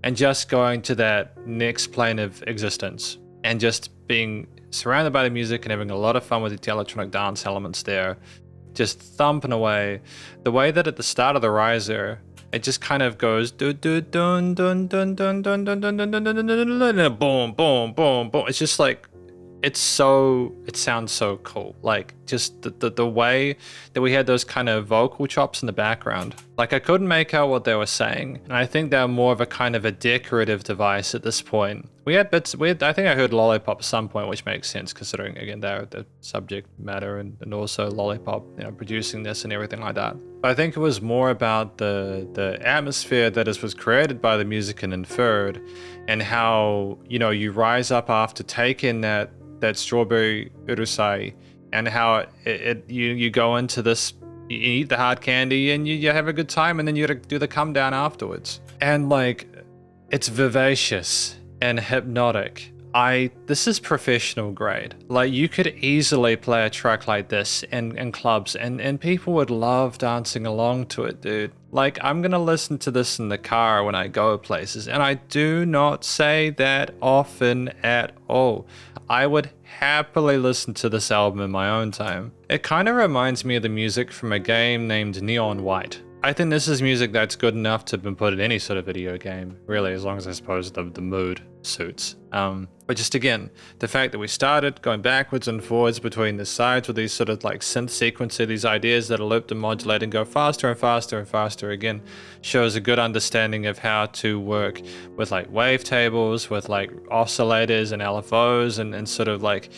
and just going to that next plane of existence and just being surrounded by the music and having a lot of fun with the electronic dance elements there, just thumping away. The way that at the start of the riser, it just kind of goes dun dun dun dun dun dun dun dun dun dun dun dun dun dun, boom boom boom boom. It's just like, it sounds so cool. Like just the way that we had those kind of vocal chops in the background. Like I couldn't make out what they were saying. And I think they're more of a kind of a decorative device at this point. We had bits, I think I heard Lollipop at some point, which makes sense considering again, they're the subject matter and also Lollipop, producing this and everything like that. But I think it was more about the atmosphere that was created by the music and inferred, and how, you rise up after taking that strawberry Urusai, and how you go into this, you eat the hard candy and you have a good time, and then you do the come down afterwards. And like, it's vivacious and hypnotic. This is professional grade. Like you could easily play a track like this in clubs and people would love dancing along to it, dude. Like I'm gonna listen to this in the car when I go places, and I do not say that often at all. I would happily listen to this album in my own time. It kind of reminds me of the music from a game named Neon White. I think this is music that's good enough to have been put in any sort of video game, really, as long as I suppose the mood suits. But just again, the fact that we started going backwards and forwards between the sides with these sort of like synth sequences, these ideas that are looped and modulate and go faster and faster and faster again, shows a good understanding of how to work with like wavetables, with like oscillators and LFOs, and sort of like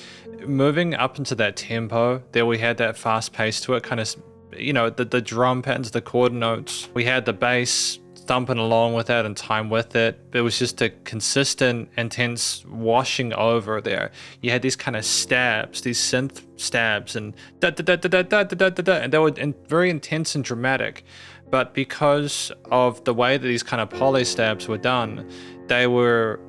moving up into that tempo. There we had that fast pace to it, kind of, the drum patterns, the chord notes. We had the bass thumping along with that and time with it. It was just a consistent, intense washing over there. You had these kind of stabs, these synth stabs, and da da da da da da da da da, and they were very intense and dramatic. But because of the way that these kind of poly stabs were done, they were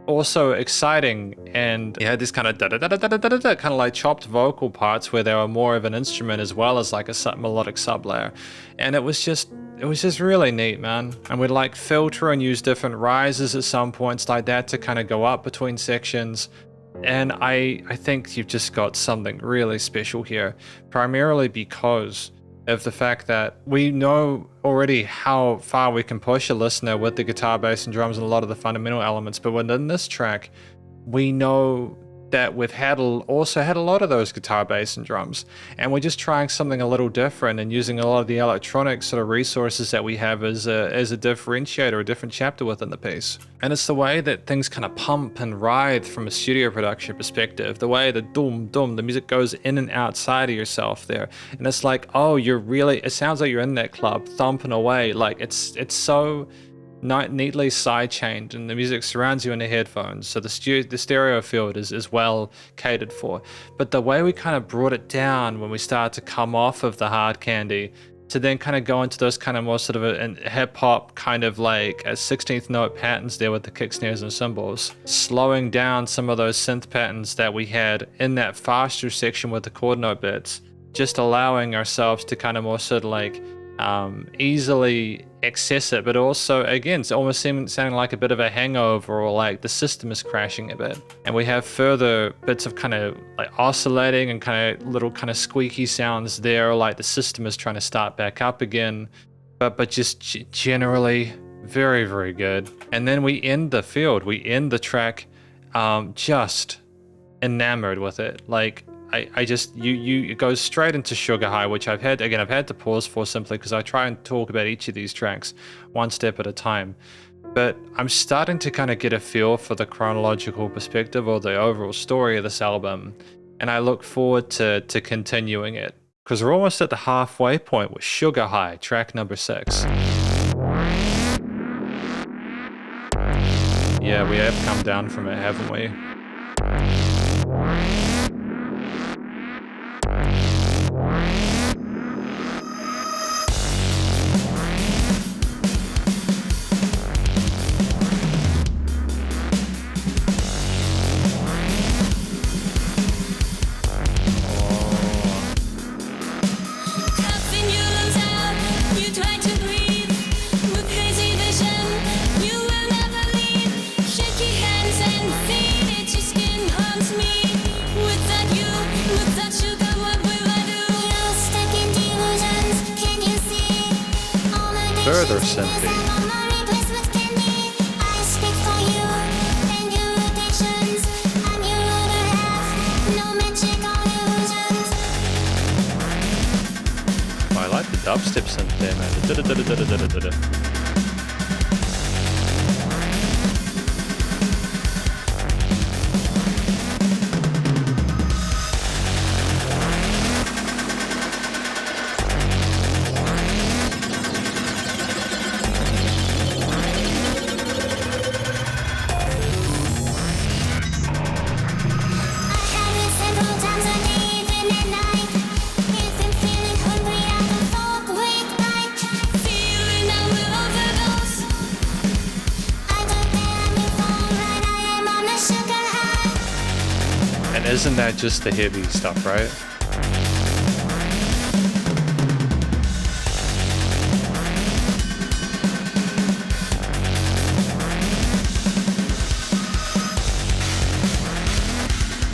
also exciting, and you had this kind of kind of like chopped vocal parts where they were more of an instrument as well as like a melodic sublayer, and it was just really neat, man. And we'd like filter and use different rises at some points like that to kind of go up between sections. And I think you've just got something really special here, primarily because of the fact that we know already how far we can push a listener with the guitar, bass, and drums and a lot of the fundamental elements. But within this track, we know that we've also had a lot of those guitar, bass, and drums, and we're just trying something a little different and using a lot of the electronic sort of resources that we have as a differentiator, a different chapter within the piece. And it's the way that things kind of pump and writhe from a studio production perspective, the way the doom doom, the music goes in and outside of yourself there, and it's like, oh, it sounds like you're in that club thumping away. Like it's so neatly side-chained, and the music surrounds you in the headphones, so the stereo field is well catered for. But the way we kind of brought it down when we started to come off of the hard candy to then kind of go into those kind of more sort of a hip-hop kind of like a 16th note patterns there with the kick snares and cymbals, slowing down some of those synth patterns that we had in that faster section with the chord note bits, just allowing ourselves to kind of more sort of like easily access it, but also again it's almost sounding like a bit of a hangover, or like the system is crashing a bit. And we have further bits of kind of like oscillating and kind of little kind of squeaky sounds there, like the system is trying to start back up again, but just generally very, very good. And then we end the track just enamored with it. Like it goes straight into Sugar High, which I've had to pause for simply because I try and talk about each of these tracks one step at a time. But I'm starting to kind of get a feel for the chronological perspective or the overall story of this album, and I look forward to continuing it, because we're almost at the halfway point with Sugar High, track number 6. Yeah, we have come down from it, haven't we? Cuffing you lose out, you try to further synthy. I like the dubstep synth there, man. Isn't that just the heavy stuff, right?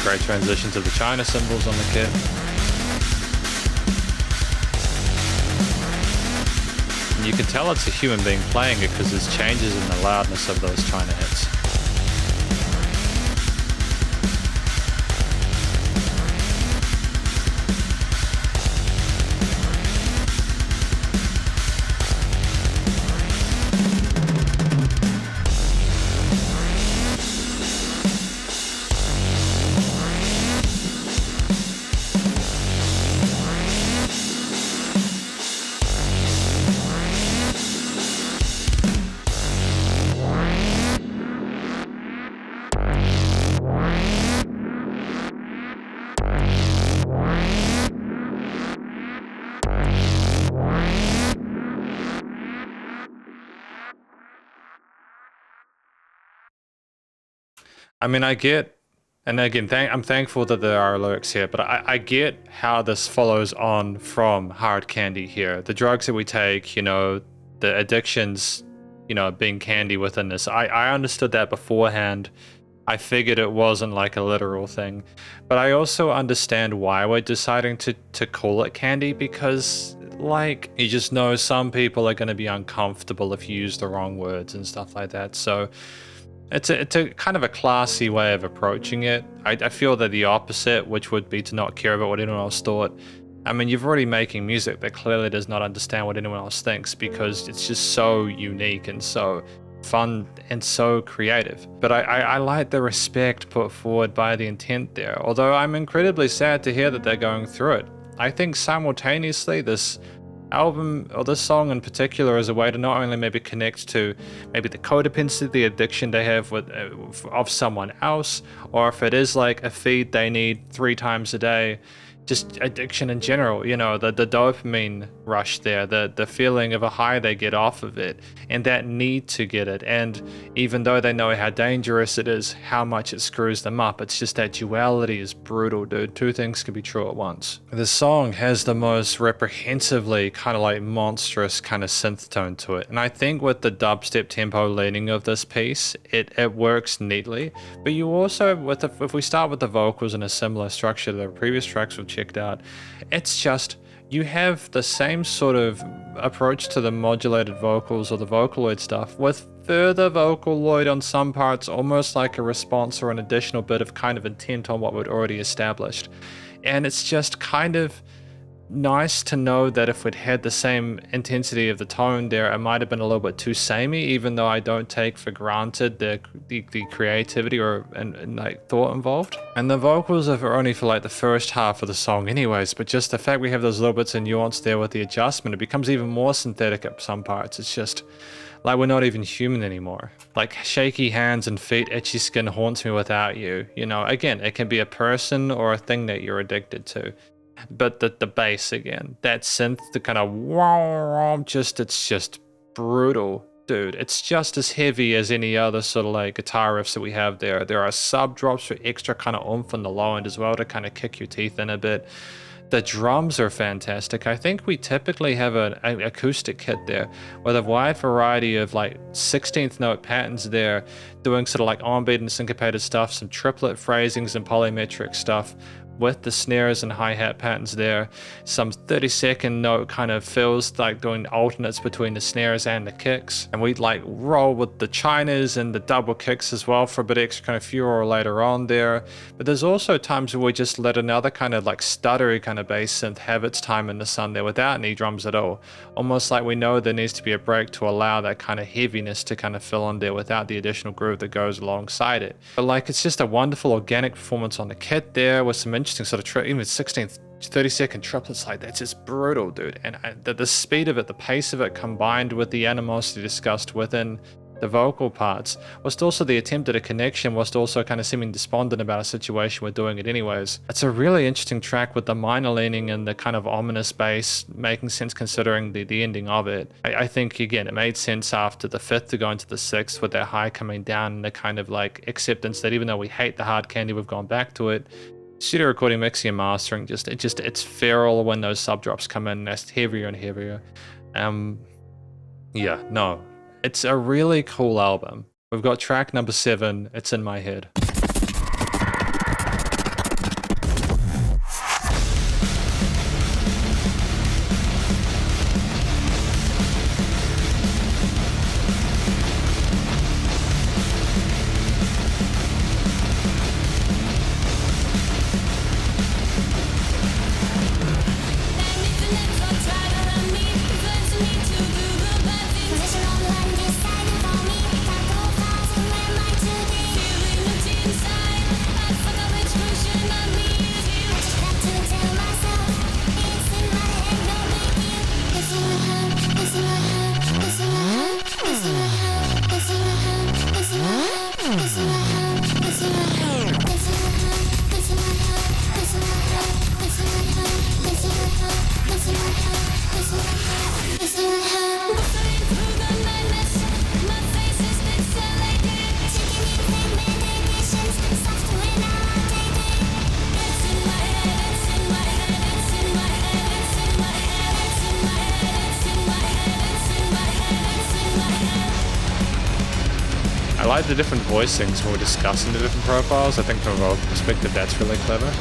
Great transition to the China cymbals on the kit. And you can tell it's a human being playing it because there's changes in the loudness of those China hits. I mean, I get, and again, I'm thankful that there are lyrics here, but I get how this follows on from Hard Candy here. The drugs that we take, you know, the addictions, you know, being candy within this. I understood that beforehand. I figured it wasn't like a literal thing, but I also understand why we're deciding to call it candy, because like, you just know some people are going to be uncomfortable if you use the wrong words and stuff like that. So it's a kind of a classy way of approaching it. I feel that the opposite, which would be to not care about what anyone else thought. I mean, you're already making music that clearly does not understand what anyone else thinks, because it's just so unique and so fun and so creative. But I like the respect put forward by the intent there, although I'm incredibly sad to hear that they're going through it. I think simultaneously this album, or this song in particular, is a way to not only maybe connect to maybe the codependency, the addiction they have with of someone else, or if it is like a feed they need 3 times a day, just addiction in general, you know, the dopamine rush there, the feeling of a high they get off of it, and that need to get it. And even though they know how dangerous it is, how much it screws them up, it's just that duality is brutal, dude. 2 things can be true at once. The song has the most reprehensively kind of like monstrous kind of synth tone to it. And I think with the dubstep tempo leaning of this piece, it works neatly. But you also, if we start with the vocals in a similar structure to the previous tracks we've checked out, it's just, you have the same sort of approach to the modulated vocals or the Vocaloid stuff, with further Vocaloid on some parts, almost like a response or an additional bit of kind of intent on what we'd already established. And it's just kind of nice to know that if we'd had the same intensity of the tone there, it might have been a little bit too samey, even though I don't take for granted the creativity or and like thought involved. And the vocals are only for like the first half of the song anyways, but just the fact we have those little bits of nuance there with the adjustment, it becomes even more synthetic at some parts. It's just like we're not even human anymore. Like, shaky hands and feet, itchy skin haunts me without you. You know, again, it can be a person or a thing that you're addicted to. But the bass again, that synth, the kind of wow, it's just brutal, dude. It's just as heavy as any other sort of like guitar riffs that we have there. There are sub drops for extra kind of oomph on the low end as well to kind of kick your teeth in a bit. The drums are fantastic. I think we typically have an acoustic kit there with a wide variety of like 16th note patterns there, doing sort of like on-beat and syncopated stuff, some triplet phrasings and polymetric stuff, with the snares and hi-hat patterns there. Some 30-second note kind of feels like doing alternates between the snares and the kicks. And we like roll with the chinas and the double kicks as well for a bit extra kind of furor later on there. But there's also times where we just let another kind of like stuttery kind of bass synth have its time in the sun there without any drums at all. Almost like we know there needs to be a break to allow that kind of heaviness to kind of fill in there without the additional groove that goes alongside it. But like, it's just a wonderful organic performance on the kit there with some interesting sort of even 16th 30-second triplets like that's just brutal, dude. And the speed of it, the pace of it, combined with the animosity discussed within the vocal parts, whilst also the attempt at a connection, whilst also kind of seeming despondent about a situation we're doing it anyways. It's a really interesting track with the minor leaning and the kind of ominous bass making sense considering the ending of it. I think, again, it made sense after the 5th to go into the 6th with that high coming down and the kind of like acceptance that even though we hate the hard candy, we've gone back to it. Studio recording, mixing and mastering, it's feral when those sub drops come in. That's heavier and heavier. Yeah, no, it's a really cool album. We've got track number 7. It's in my head. I like the different voicings when we're discussing the different profiles. I think from a vocal perspective that's really clever.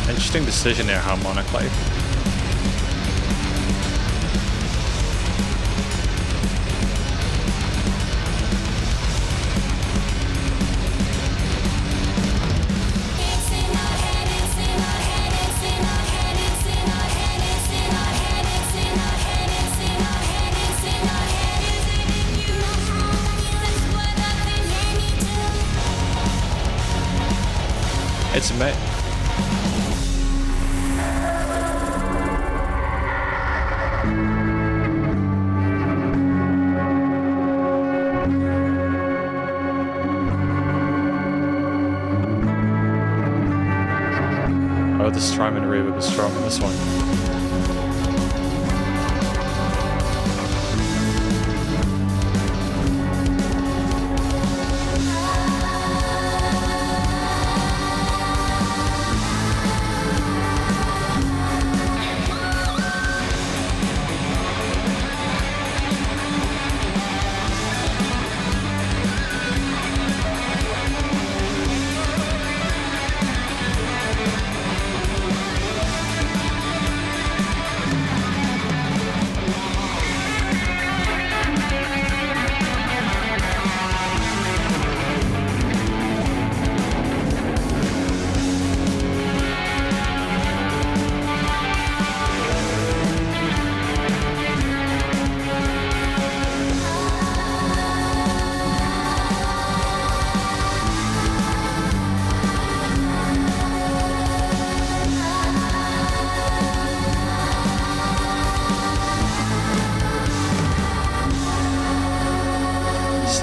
Interesting decision there harmonically. It's amazing. Oh, the Strymon reverb is strong in this one.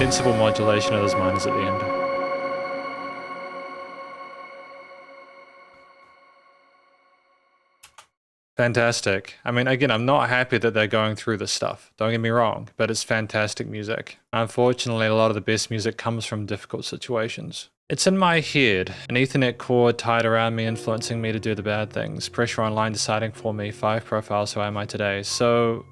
sensible modulation of those minors at the end. Fantastic. I mean, again, I'm not happy that they're going through this stuff. Don't get me wrong, but it's fantastic music. Unfortunately, a lot of the best music comes from difficult situations. It's in my head, an Ethernet cord tied around me, influencing me to do the bad things. Pressure online deciding for me, 5 profiles, who am I today? So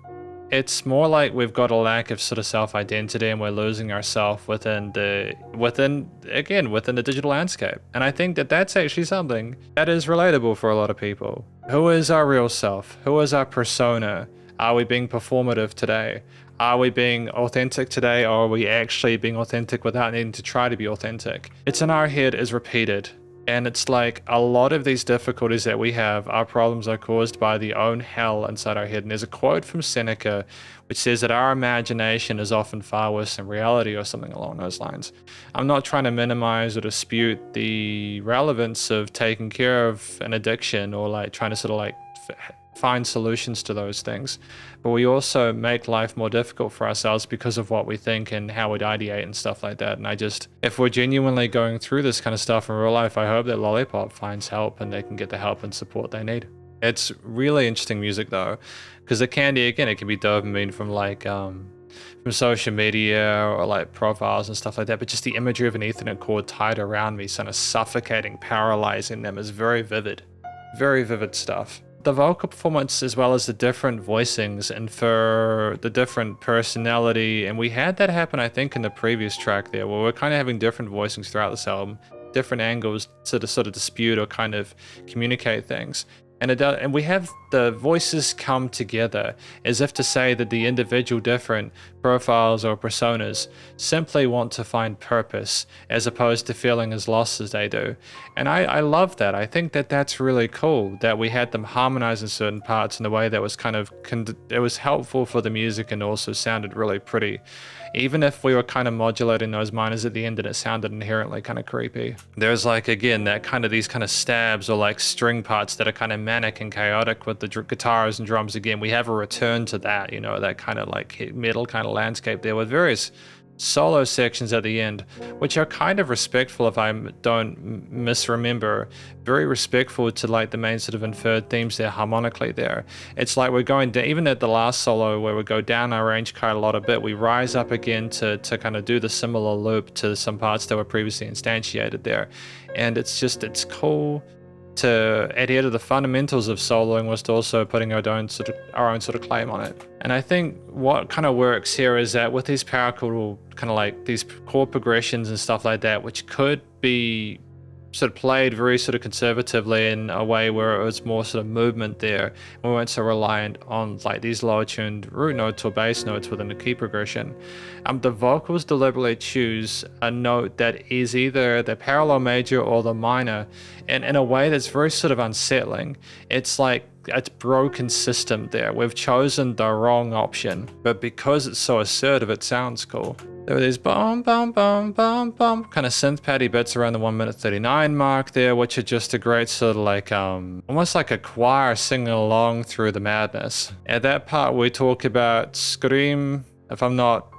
it's more like we've got a lack of sort of self-identity and we're losing ourselves within the digital landscape. And I think that that's actually something that is relatable for a lot of people. Who is our real self? Who is our persona? Are we being performative today? Are we being authentic today, or are we actually being authentic without needing to try to be authentic? It's in our head is repeated. And it's like a lot of these difficulties that we have, our problems are caused by the own hell inside our head. And there's a quote from Seneca which says that our imagination is often far worse than reality, or something along those lines. I'm not trying to minimize or dispute the relevance of taking care of an addiction, or like trying to sort of like find solutions to those things, but we also make life more difficult for ourselves because of what we think and how we ideate and stuff like that. And if we're genuinely going through this kind of stuff in real life, I hope that Lollipop finds help and they can get the help and support they need. It's really interesting music though, because it can be dopamine from like from social media or like profiles and stuff like that, but just the imagery of an Ethernet cord tied around me, kind of suffocating, paralyzing them, is very vivid stuff. The vocal performance, as well as the different voicings and for the different personality, and we had that happen I think in the previous track there, where we're kind of having different voicings throughout this album, different angles to sort of dispute or kind of communicate things. And we have the voices come together as if to say that the individual different profiles or personas simply want to find purpose, as opposed to feeling as lost as they do. And I love that. I think that that's really cool that we had them harmonize in certain parts in a way that was kind of, it was helpful for the music and also sounded really pretty. Even if we were kind of modulating those minors at the end and it sounded inherently kind of creepy. There's like, again, that kind of these kind of stabs or like string parts that are kind of manic and chaotic with the guitars and drums. Again, we have a return to that, you know, that kind of like metal kind of landscape there with various solo sections at the end, which are kind of respectful, if I don't misremember, very respectful to like the main sort of inferred themes there harmonically there. It's like we're going down, even at the last solo where we go down our range quite a lot a bit, we rise up again to kind of do the similar loop to some parts that were previously instantiated there. And it's cool to adhere to the fundamentals of soloing, whilst also putting our own sort of claim on it. And I think what kind of works here is that with these power chord, kind of like these chord progressions and stuff like that, which could be sort of played very sort of conservatively in a way where it was more sort of movement there, and we weren't so reliant on like these lower tuned root notes or bass notes within the key progression. The vocals deliberately choose a note that is either the parallel major or the minor, and in a way that's very sort of unsettling. It's like it's broken system there. We've chosen the wrong option, but because it's so assertive, it sounds cool. There are these bum bum bum bum bum kind of synth patty bits around the 1:39 mark there, which are just a great sort of like almost like a choir singing along through the madness. At that part we talk about scream, if I'm not,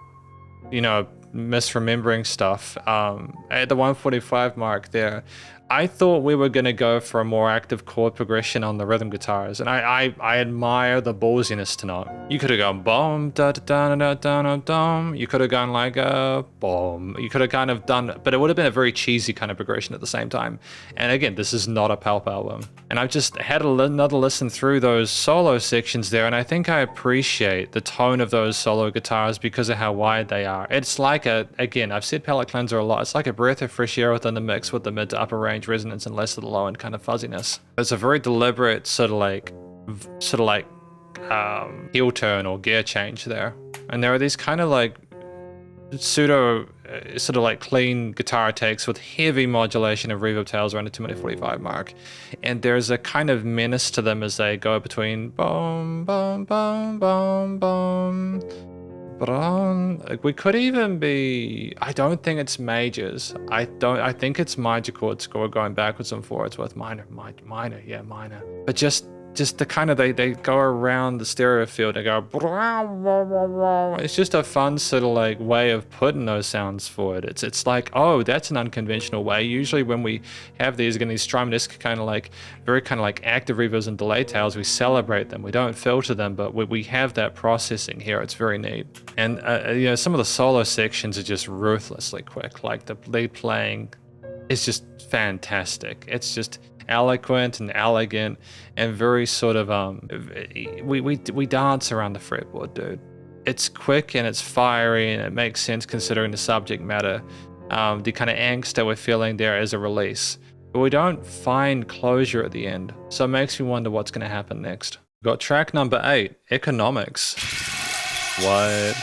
you know, misremembering stuff, at the 1:45 mark there, I thought we were going to go for a more active chord progression on the rhythm guitars, and I admire the ballsiness to not. You could have gone boom, da da da da da da da. You could have gone like a boom. You could have kind of done, but it would have been a very cheesy kind of progression at the same time. And again, this is not a Pulp album. And I've just had another listen through those solo sections there, and I think I appreciate the tone of those solo guitars because of how wide they are. It's like again, I've said palette cleanser a lot. It's like a breath of fresh air within the mix with the mid to upper range resonance and less of the low end kind of fuzziness. It's a very deliberate sort of like heel turn or gear change there. And there are these kind of like pseudo sort of like clean guitar takes with heavy modulation of reverb tails around the 2:45 mark, and there's a kind of menace to them as they go between boom boom boom boom boom. But we could even be, I don't think it's majors. I think it's major chord score going backwards and forwards with minor. But just just the kind of, they go around the stereo field, they go, it's just a fun sort of like way of putting those sounds forward. It's like, oh, that's an unconventional way. Usually when we have these, again, these strum-esque kind of like, very kind of like active reverbs and delay tails, we celebrate them, we don't filter them, but we have that processing here. It's very neat. And you know, some of the solo sections are just ruthlessly quick, like the lead playing is just fantastic. It's just eloquent and elegant and very sort of we dance around the fretboard, dude. It's quick and it's fiery and it makes sense considering the subject matter, the kind of angst that we're feeling there as a release. But we don't find closure at the end, so it makes me wonder what's going to happen next. We've got track number 8, Economics. What?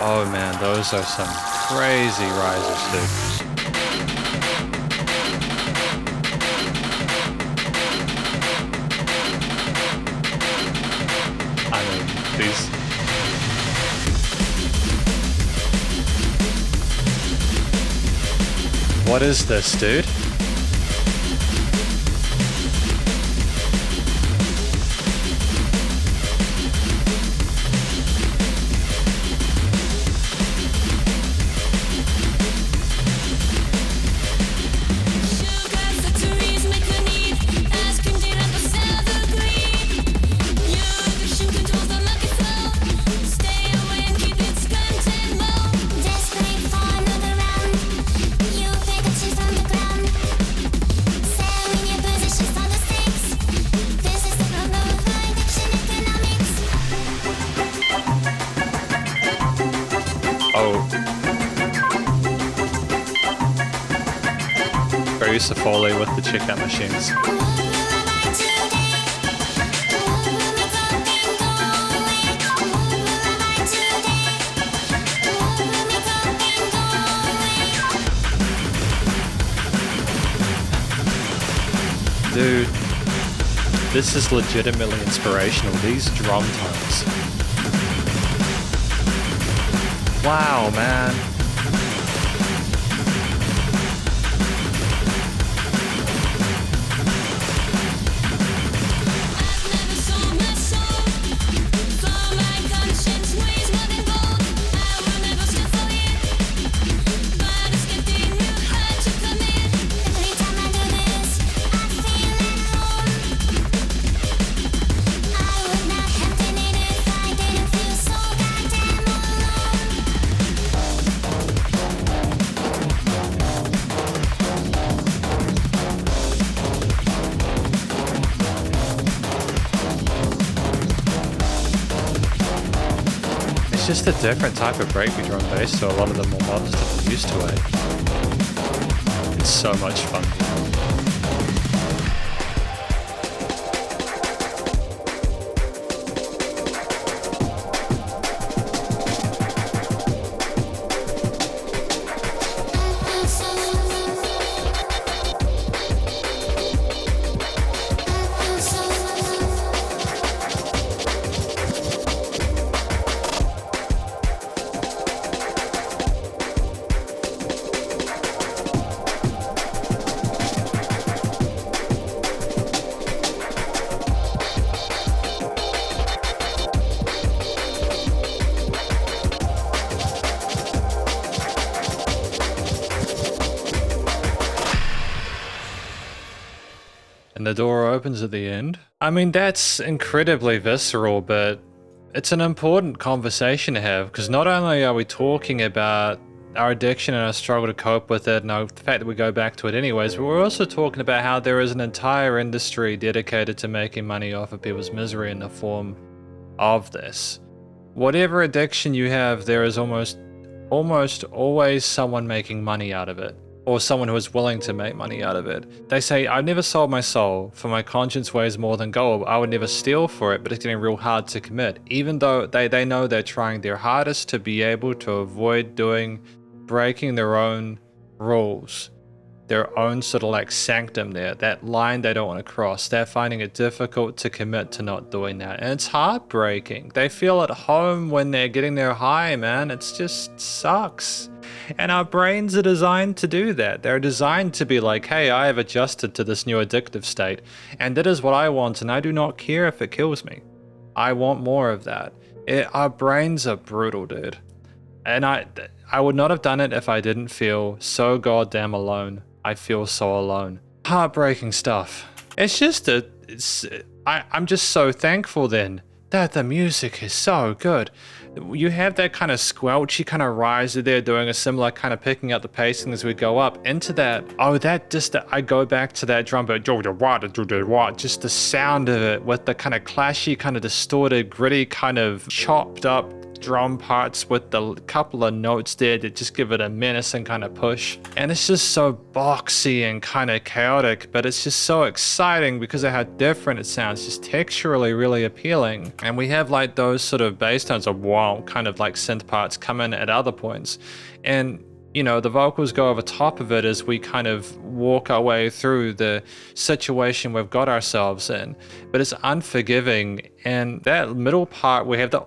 Oh man, those are some crazy risers, dude. I mean, these... What is this, dude? Producer Foley with the checkout machines. Dude, this is legitimately inspirational. These drum tones. Wow, man. It's just a different type of breakbeat drum bass, so a lot of the more modern stuff I'm used to it. It's so much fun. And the door opens at the end. I mean, that's incredibly visceral, but it's an important conversation to have, because not only are we talking about our addiction and our struggle to cope with it, and the fact that we go back to it anyways, but we're also talking about how there is an entire industry dedicated to making money off of people's misery in the form of this. Whatever addiction you have, there is almost always someone making money out of it, or someone who is willing to make money out of it. They say, I've never sold my soul, for my conscience weighs more than gold. I would never steal for it, but it's getting real hard to commit. Even though they know they're trying their hardest to be able to avoid breaking their own rules, their own sort of like sanctum there, that line they don't want to cross. They're finding it difficult to commit to not doing that. And it's heartbreaking. They feel at home when they're getting their high, man. It's just sucks. And our brains are designed to do that. They're designed to be like, hey, I have adjusted to this new addictive state, and that is what I want, and I do not care if it kills me. I want more of that. Our brains are brutal, dude. And I would not have done it if I didn't feel so goddamn alone. I feel so alone. Heartbreaking stuff. It's just I'm just so thankful then that the music is so good. You have that kind of squelchy kind of rise there, doing a similar kind of picking up the pacing as we go up into that. Oh, I go back to that drum beat, just the sound of it with the kind of clashy, kind of distorted, gritty, kind of chopped up drum parts with the couple of notes there that just give it a menacing kind of push. And it's just so boxy and kind of chaotic, but it's just so exciting because of how different it sounds, just texturally really appealing. And we have like those sort of bass tones of wow, kind of like synth parts come in at other points. And you know, the vocals go over top of it as we kind of walk our way through the situation we've got ourselves in. But it's unforgiving, and that middle part we have the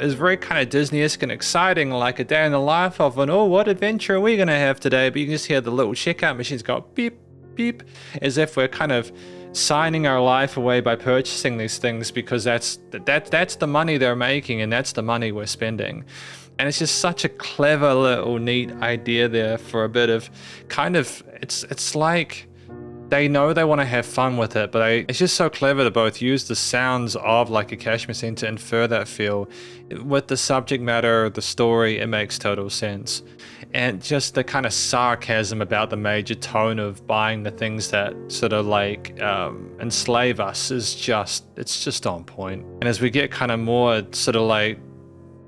is very kind of Disney-esque and exciting, like a day in the life of an, oh, what adventure are we gonna have today? But you can just hear the little checkout machines go beep, beep, as if we're kind of signing our life away by purchasing these things because that's the money they're making and that's the money we're spending. And it's just such a clever little neat idea there for a bit of kind of, it's like they know they want to have fun with it, but it's just so clever to both use the sounds of like a cash machine to infer that feel. With the subject matter, the story, it makes total sense. And just the kind of sarcasm about the major tone of buying the things that sort of like enslave us is it's just on point. And as we get kind of more sort of like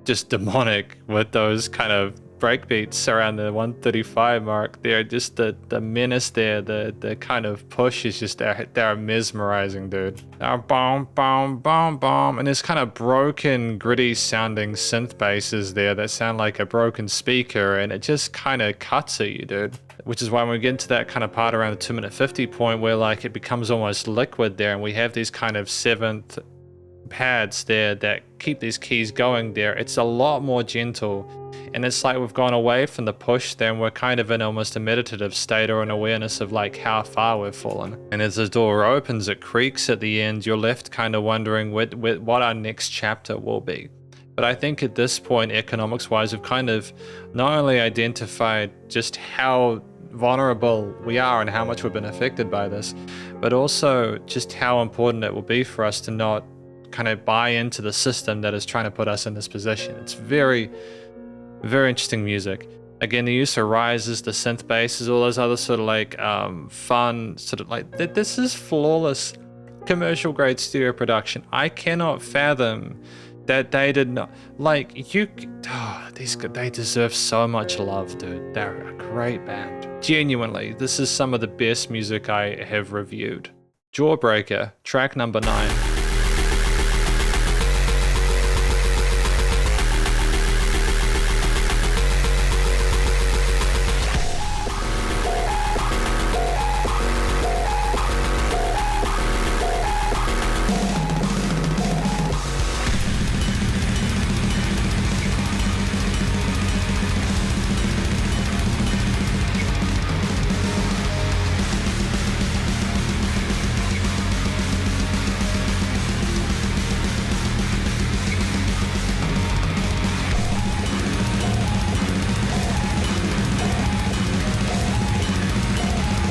just demonic with those kind of breakbeats around the 135 mark, they're just the menace there, the kind of push is just they're mesmerizing, dude. Boom, boom, boom, boom, and there's kind of broken, gritty sounding synth basses there that sound like a broken speaker, and it just kind of cuts at you, dude. Which is why when we get into that kind of part around the 2:minute 50 point where like it becomes almost liquid there, and we have these kind of seventh pads there that keep these keys going there, it's a lot more gentle, and it's like we've gone away from the push there and we're kind of in almost a meditative state or an awareness of like how far we've fallen. And as the door opens, it creaks at the end, you're left kind of wondering what our next chapter will be. But I think at this point, economics wise, we've kind of not only identified just how vulnerable we are and how much we've been affected by this, but also just how important it will be for us to not kind of buy into the system that is trying to put us in this position. It's very, very interesting music. Again, the use of rises, the synth basses, all those other sort of like fun, sort of like, this is flawless commercial grade studio production. I cannot fathom that they did not, like, they deserve so much love, dude. They're a great band. Genuinely, this is some of the best music I have reviewed. Jawbreaker, track number 9.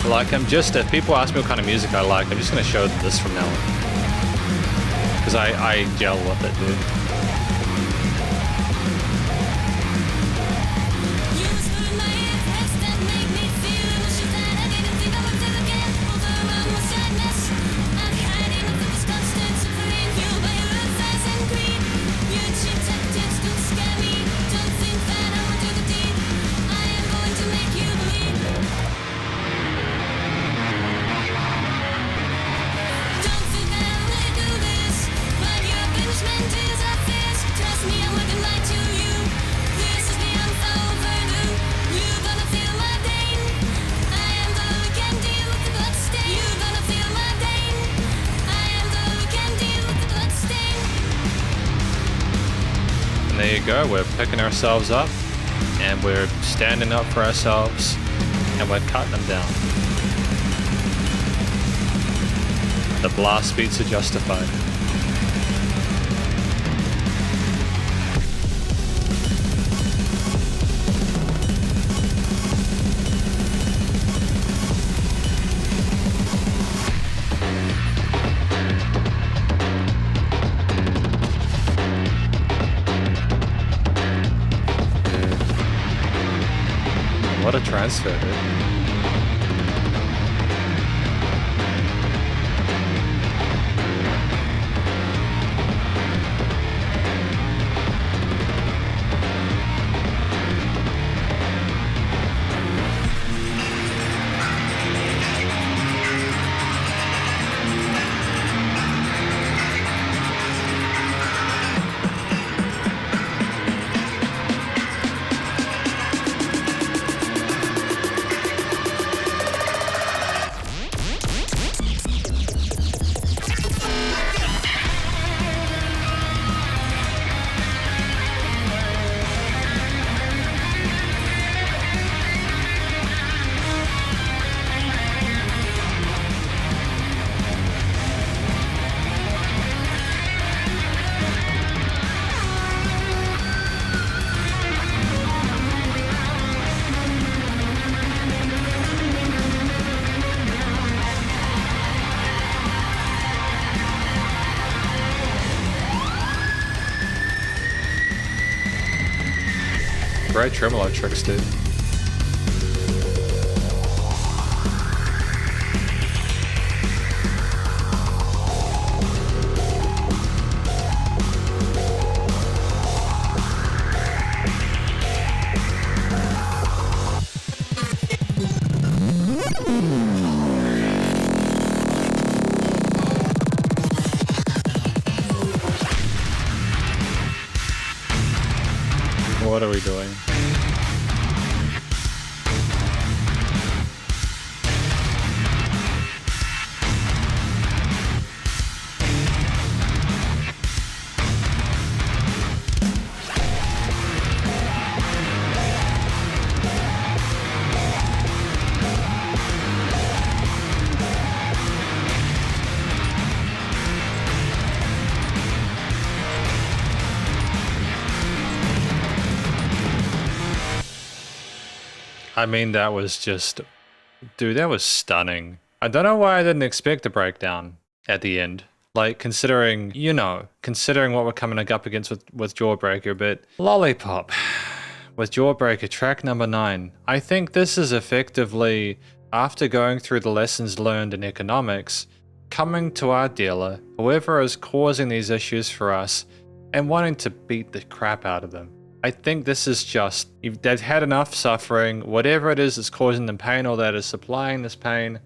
Like, if people ask me what kind of music I like, I'm just going to show them this from now on. Because I gel with it, dude. There you go, we're picking ourselves up, and we're standing up for ourselves, and we're cutting them down. The blast beats are justified. What a transfer, dude. Great tremolo tricks, dude. What are we doing? I mean, that was just, dude, that was stunning. I don't know why I didn't expect a breakdown at the end. Like, considering, you know, considering what we're coming up against with Jawbreaker, but Lollipop with Jawbreaker, track number 9. I think this is effectively, after going through the lessons learned in economics, coming to our dealer, whoever is causing these issues for us, and wanting to beat the crap out of them. I think this is just, they've had enough suffering, whatever it is that's causing them pain or that is supplying this pain,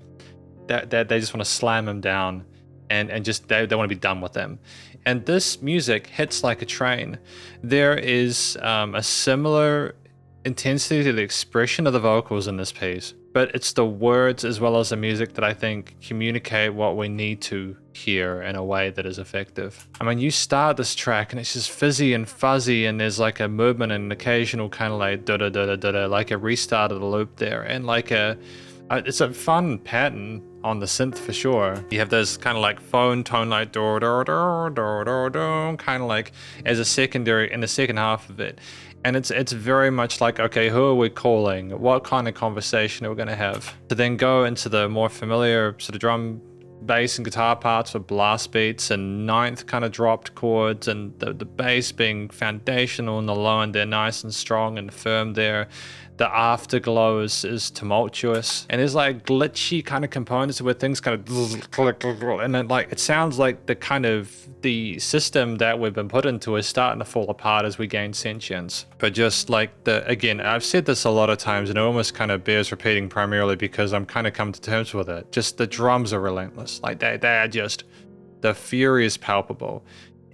that they just want to slam them down and just, they want to be done with them. And this music hits like a train. There is a similar intensity to the expression of the vocals in this piece, but it's the words as well as the music that I think communicate what we need to hear in a way that is effective. I mean, you start this track and it's just fizzy and fuzzy, and there's like a movement and an occasional kind of like da da da da da da, like a restart of the loop there, and like it's a fun pattern on the synth for sure. You have those kind of like phone tone, like do do do do do do, kind of like as a secondary in the second half of it. And it's very much like, okay, who are we calling? What kind of conversation are we going to have? To then go into the more familiar sort of drum, bass and guitar parts with blast beats and ninth kind of dropped chords, and the bass being foundational and the low end, they're nice and strong and firm there. The afterglow is tumultuous, and there's like glitchy kind of components where things kind of click, and then like it sounds like the system that we've been put into is starting to fall apart as we gain sentience. But just like again, I've said this a lot of times, and it almost kind of bears repeating, primarily because I'm kind of come to terms with it. Just the drums are relentless. Like they are just, the fury is palpable.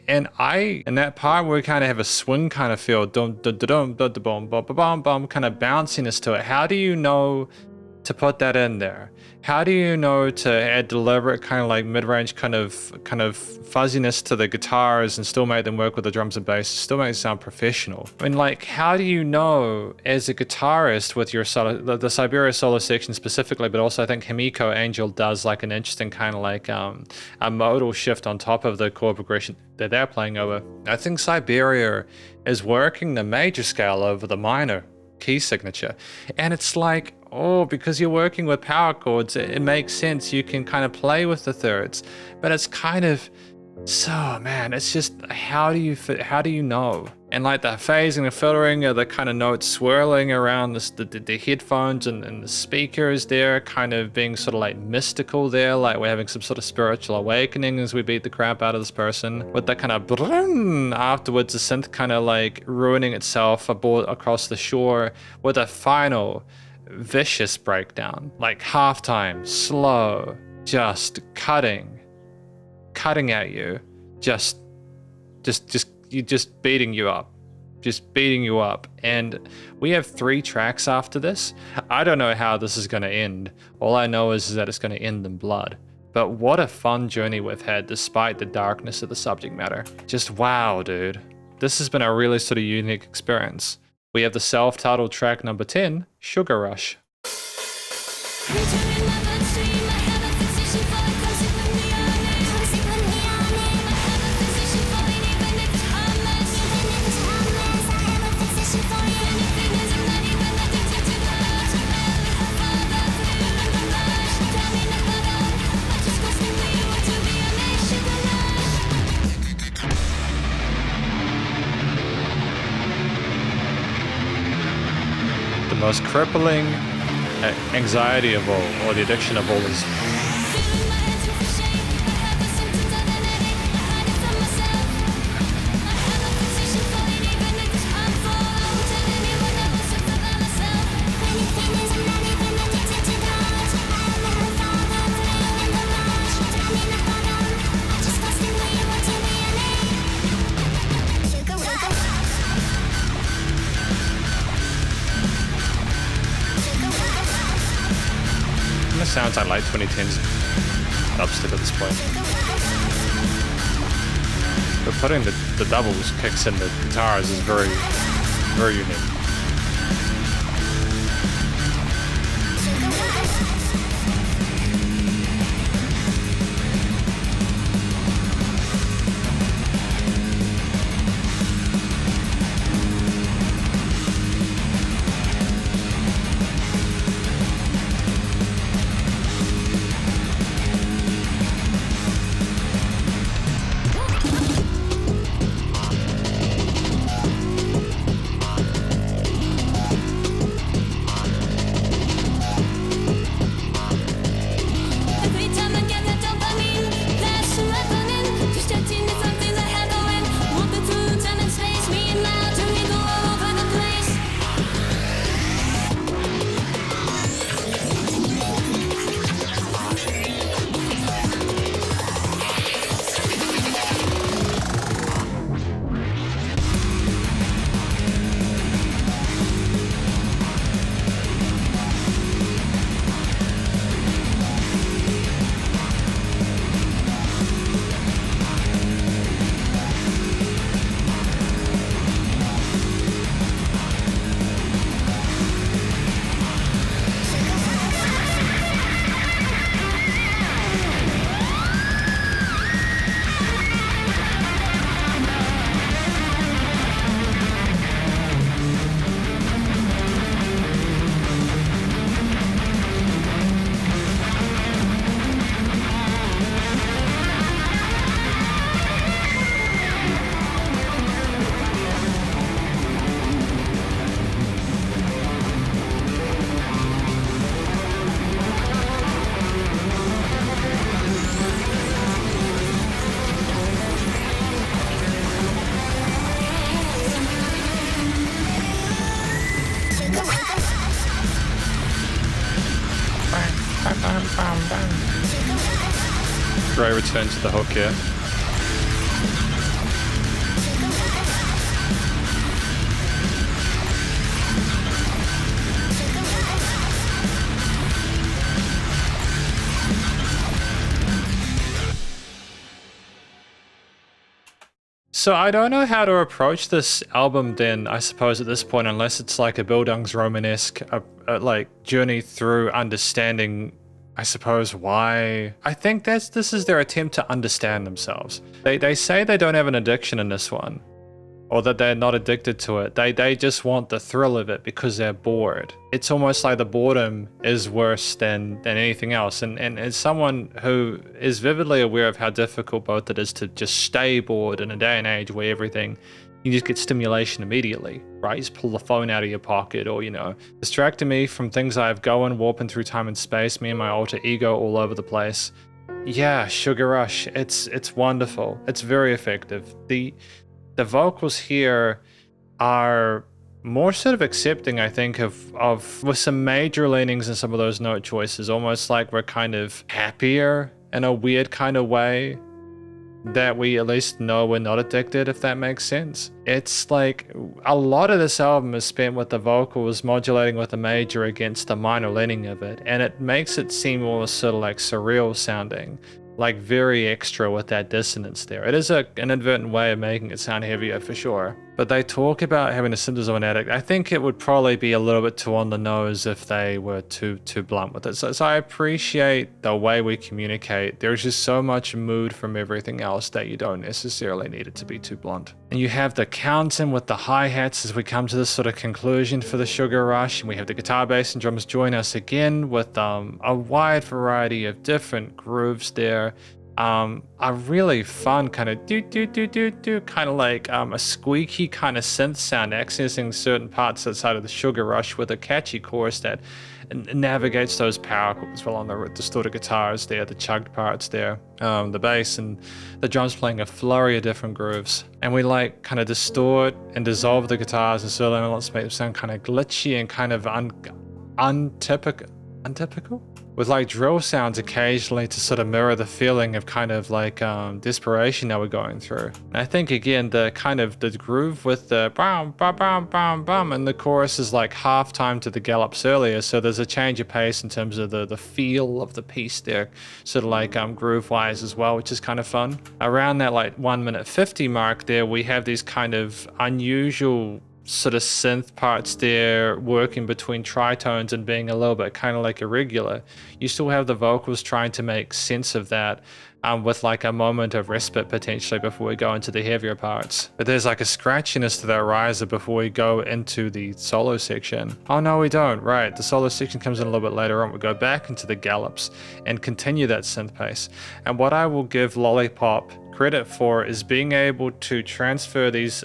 And in that part where we kind of have a swing kind of feel, dum dum dum dum dum bum bum bum bum, kind of bounciness to it. How do you know to put that in there? How do you know to add deliberate kind of like mid-range kind of fuzziness to the guitars and still make them work with the drums and bass, still make it sound professional? I mean, like, how do you know as a guitarist with your solo, the Siberia solo section specifically, but also I think Himiko Angel does like an interesting kind of like a modal shift on top of the chord progression that they're playing over. I think Siberia is working the major scale over the minor key signature, and it's like, oh, because you're working with power chords, it makes sense. You can kind of play with the thirds, but it's kind of, so man, it's just, how do you know? And like the phasing and filtering of the kind of notes swirling around the headphones and the speakers there, kind of being sort of like mystical there, like we're having some sort of spiritual awakening as we beat the crap out of this person. With that kind of brrrr afterwards, the synth kind of like ruining itself across the shore with a final vicious breakdown, like halftime, slow, just cutting at you, just beating you up. And we have 3 tracks after this. I don't know how this is going to end. All I know is that it's going to end in blood. But what a fun journey we've had despite the darkness of the subject matter. Just wow, dude. This has been a really sort of unique experience. We have the self-titled track number 10, Sugar Rush. The most crippling anxiety of all, or the addiction of all, is sounds like late 2010s dubstep at this point. But putting the doubles kicks in the guitars is very, very unique. Great return to the hook here. So I don't know how to approach this album then, I suppose, at this point, unless it's like a Bildungsromanesque like journey through understanding, I suppose, why. I think this is their attempt to understand themselves. They say they don't have an addiction in this one, or that they're not addicted to it. They just want the thrill of it because they're bored. It's almost like the boredom is worse than anything else. And as someone who is vividly aware of how difficult both it is to just stay bored in a day and age where everything, you just get stimulation immediately, right? You just pull the phone out of your pocket, or, distracting me from things I have going, warping through time and space, me and my alter ego all over the place. Yeah, Sugar Rush, it's wonderful. It's very effective. The vocals here are more sort of accepting, I think, of with some major leanings in some of those note choices, almost like we're kind of happier in a weird kind of way, that we at least know we're not addicted, if that makes sense. It's like a lot of this album is spent with the vocals modulating with the major against the minor leaning of it, and it makes it seem almost sort of like surreal sounding, like very extra with that dissonance there. It is an inadvertent way of making it sound heavier for sure. But they talk about having the symptoms of an addict. I think it would probably be a little bit too on the nose if they were too blunt with it. So I appreciate the way we communicate. There's just so much mood from everything else that you don't necessarily need it to be too blunt. And you have the counting with the hi-hats as we come to this sort of conclusion for the Sugar Rush. And we have the guitar, bass, and drums join us again with a wide variety of different grooves there. A really fun kind of do kind of like a squeaky kind of synth sound accessing certain parts outside of the Sugar Rush with a catchy chorus that navigates those power chords well on the distorted guitars there, the chugged parts there, the bass and the drums playing a flurry of different grooves. And we like kind of distort and dissolve the guitars and solo elements, make them sound kind of glitchy and kind of untypical? With like drill sounds occasionally to sort of mirror the feeling of kind of like desperation that we're going through. And I think again the kind of the groove with the bum bum bum bum bum and the chorus is like half time to the gallops earlier, so there's a change of pace in terms of the feel of the piece there, sort of like groove wise as well, which is kind of fun. Around that like 1:50 mark there, we have these kind of unusual sort of synth parts there working between tritones and being a little bit kind of like irregular. You still have the vocals trying to make sense of that with like a moment of respite potentially before we go into the heavier parts. But there's like a scratchiness to that riser before we go into the solo section. Oh no, we don't, right. The solo section comes in a little bit later on. We go back into the gallops and continue that synth pace. And what I will give Lollipop credit for is being able to transfer these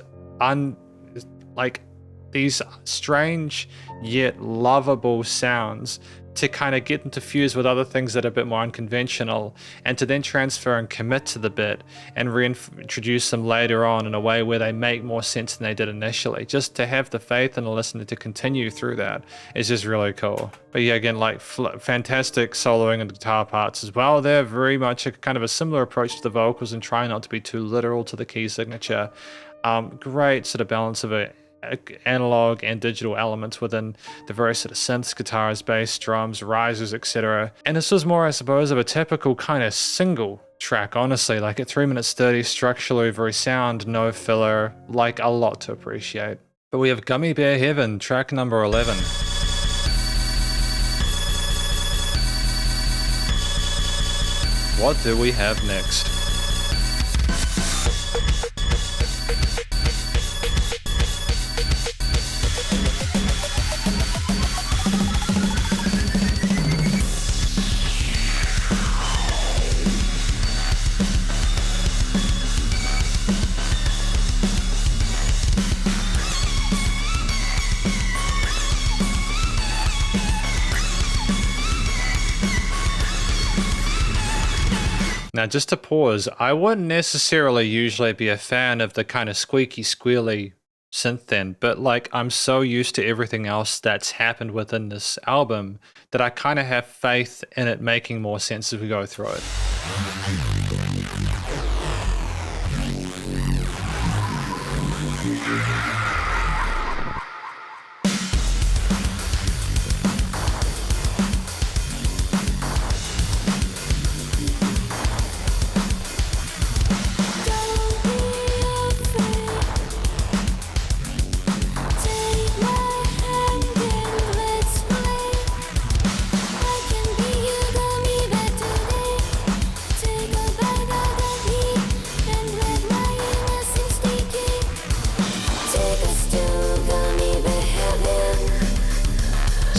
these strange yet lovable sounds to kind of get them to fuse with other things that are a bit more unconventional, and to then transfer and commit to the bit and reintroduce them later on in a way where they make more sense than they did initially. Just to have the faith in the listener to continue through that is just really cool. But yeah, again, like fantastic soloing and guitar parts as well. They're very much a kind of a similar approach to the vocals and trying not to be too literal to the key signature. Great sort of balance of analog and digital elements within the various sort of synths, guitars, bass, drums, risers, etc. And this was more, I suppose, of a typical kind of single track, honestly, like at 3 minutes 30, structurally very sound, no filler, like a lot to appreciate. But we have Gummy Bear Heaven, track number 11. What do we have next? Now, just to pause, I wouldn't necessarily usually be a fan of the kind of squeaky, squealy synth then, but like I'm so used to everything else that's happened within this album that I kind of have faith in it making more sense as we go through it.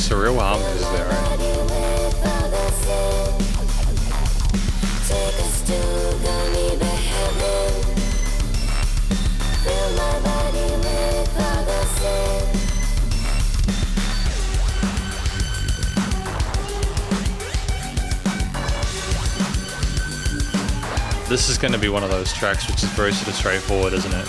surreal harmonies there, right? This is going to be one of those tracks which is very sort of straightforward, isn't it?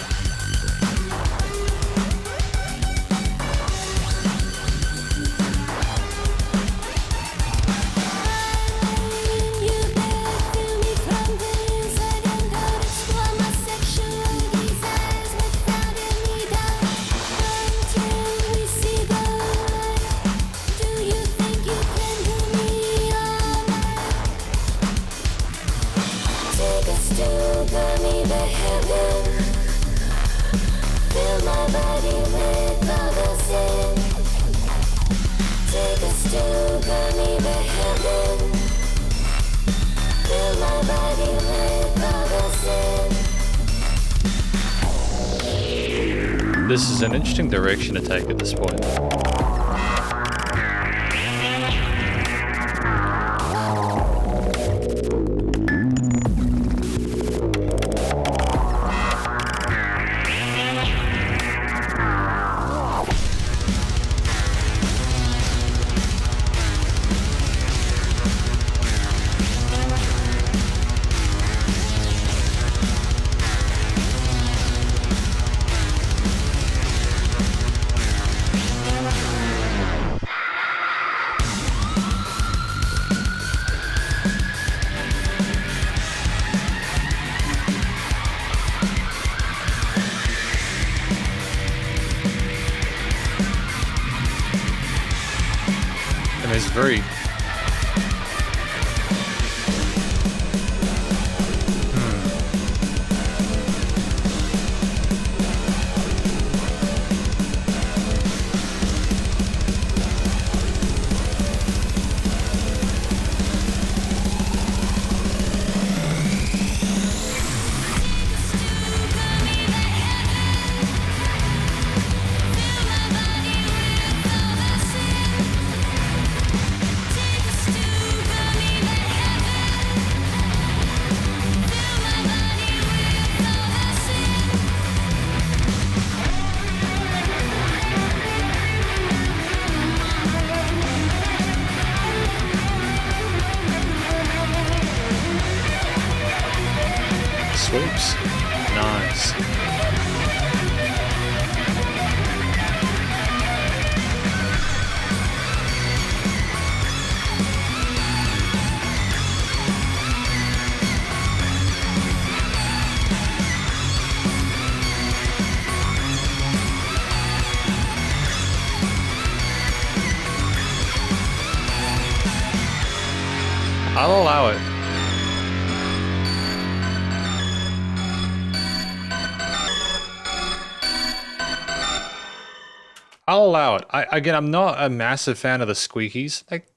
This is an interesting direction to take at this point. It's very... Sweeps. Nice. I'll allow it. I'll allow it. Again, I'm not a massive fan of the squeakies, like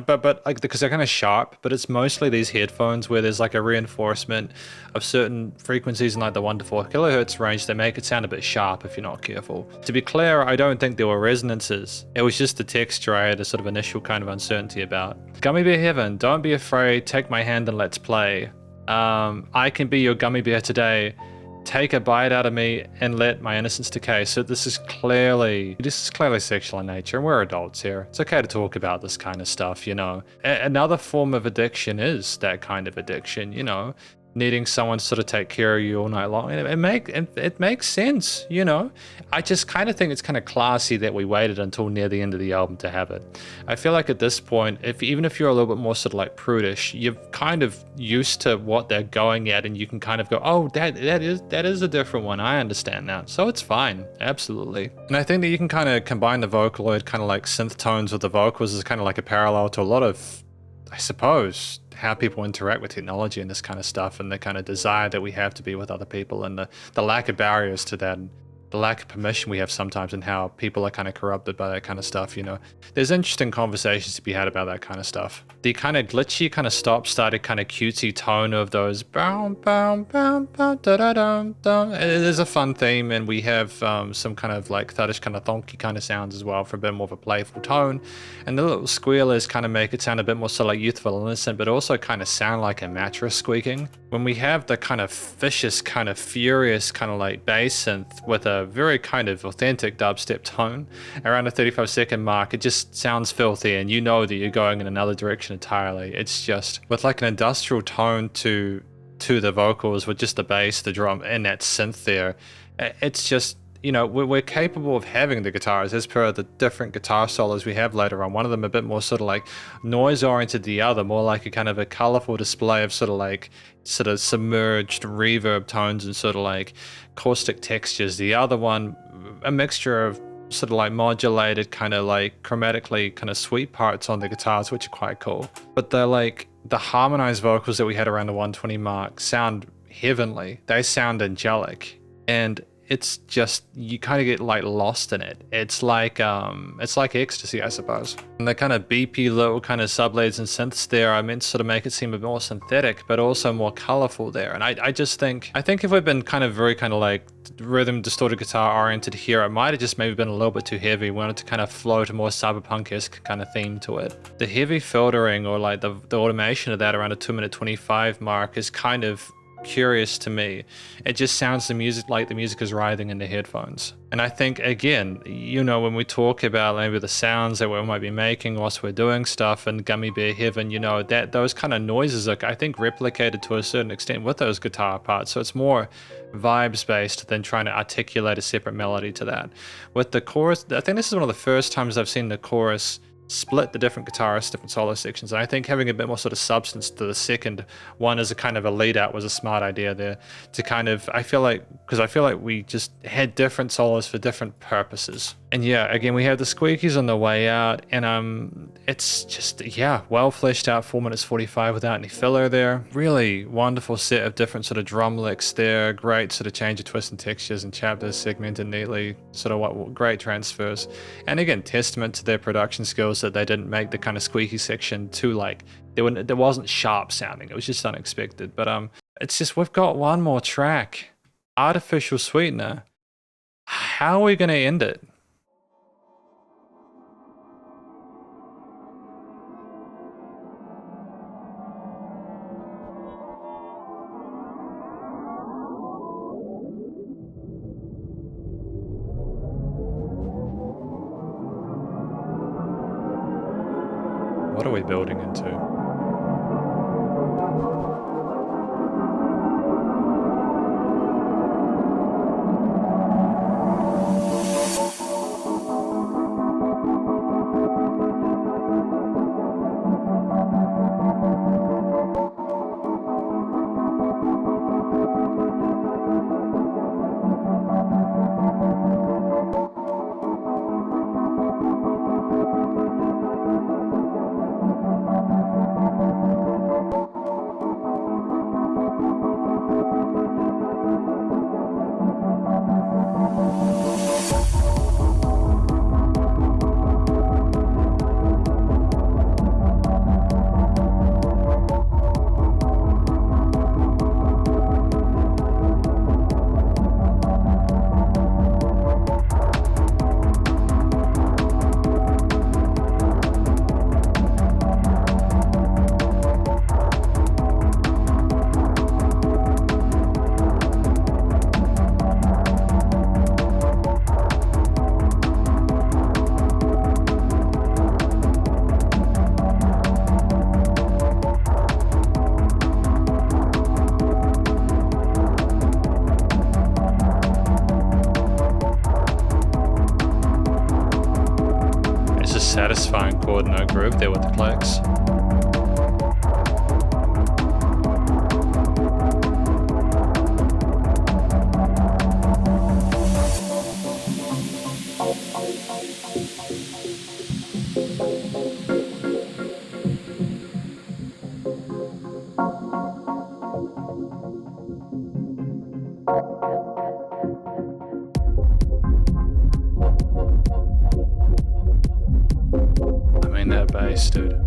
but like because they're kind of sharp. But it's mostly these headphones where there's like a reinforcement of certain frequencies in like the 1 to 4 kilohertz range. They make it sound a bit sharp if you're not careful. To be clear, I don't think there were resonances. It was just the texture I had a sort of initial kind of uncertainty about. Gummy Bear Heaven, don't be afraid. Take my hand and let's play. I can be your gummy bear today. Take a bite out of me and let my innocence decay. So this is clearly sexual in nature, and we're adults here. It's okay to talk about this kind of stuff, you know. Another form of addiction is that kind of addiction, you know, needing someone to sort of take care of you all night long. And it makes sense, you know. I just kind of think it's kind of classy that we waited until near the end of the album to have it. I feel like at this point, even if you're a little bit more sort of like prudish, you're kind of used to what they're going at, and you can kind of go, oh, that is a different one. I understand that. So it's fine. Absolutely. And I think that you can kind of combine the Vocaloid kind of like synth tones with the vocals as kind of like a parallel to a lot of, I suppose, how people interact with technology and this kind of stuff, and the kind of desire that we have to be with other people, and the lack of barriers to that. the lack of permission we have sometimes and how people are kind of corrupted by that kind of stuff, you know. There's interesting conversations to be had about that kind of stuff. The kind of glitchy kind of stop-started kind of cutesy tone of those bow, bow, bow, bow, da da dum, dum. It is a fun theme, and we have some kind of like thuddish kind of thonky kind of sounds as well for a bit more of a playful tone. And the little squealers kind of make it sound a bit more sort of like youthful and innocent, but also kind of sound like a mattress squeaking. When we have the kind of vicious, kind of furious, kind of like bass synth with a very kind of authentic dubstep tone around the 35-second mark, it just sounds filthy, and you know that you're going in another direction entirely. It's just with like an industrial tone to the vocals with just the bass, the drum, and that synth there. It's just, you know, we're capable of having the guitars as per the different guitar solos we have later on. One of them a bit more sort of like noise oriented, the other more like a kind of a colorful display of sort of submerged reverb tones and sort of like caustic textures. The other one, a mixture of sort of like modulated kind of like chromatically kind of sweet parts on the guitars, which are quite cool. But they're like the harmonized vocals that we had around the 120 mark sound heavenly. They sound angelic, and it's just, you kind of get like lost in it. It's like ecstasy, I suppose. And the kind of beepy little kind of subleads and synths there, I meant to sort of make it seem a bit more synthetic, but also more colorful there. And I just think if we've been kind of very kind of like rhythm distorted guitar oriented here, it might have just maybe been a little bit too heavy. We wanted to kind of float a more cyberpunk-esque kind of theme to it. The heavy filtering, or like the automation of that around a 2-minute 25 mark, is kind of curious to me. It just sounds the music is writhing in the headphones. And I think, again, you know, when we talk about maybe the sounds that we might be making whilst we're doing stuff in Gummy Bear Heaven, you know, that those kind of noises are, I think, replicated to a certain extent with those guitar parts. So it's more vibes based than trying to articulate a separate melody to that. With the chorus, I think this is one of the first times I've seen the chorus split the different guitarists, different solo sections. And I think having a bit more sort of substance to the second one as a kind of a lead out was a smart idea there, to kind of, I feel like we just had different solos for different purposes. And yeah, again, we have the squeakies on the way out, and it's just, yeah, well fleshed out, 4 minutes 45 without any filler there. Really wonderful set of different sort of drum licks there. Great sort of change of twists and textures and chapters segmented neatly. Sort of what great transfers. And again, testament to their production skills that they didn't make the kind of squeaky section too like, there wasn't sharp sounding. It was just unexpected. But it's just, we've got one more track, Artificial Sweetener. How are we going to end it? What are we building into? Satisfying chord note groove there with the clicks. in that bass, dude.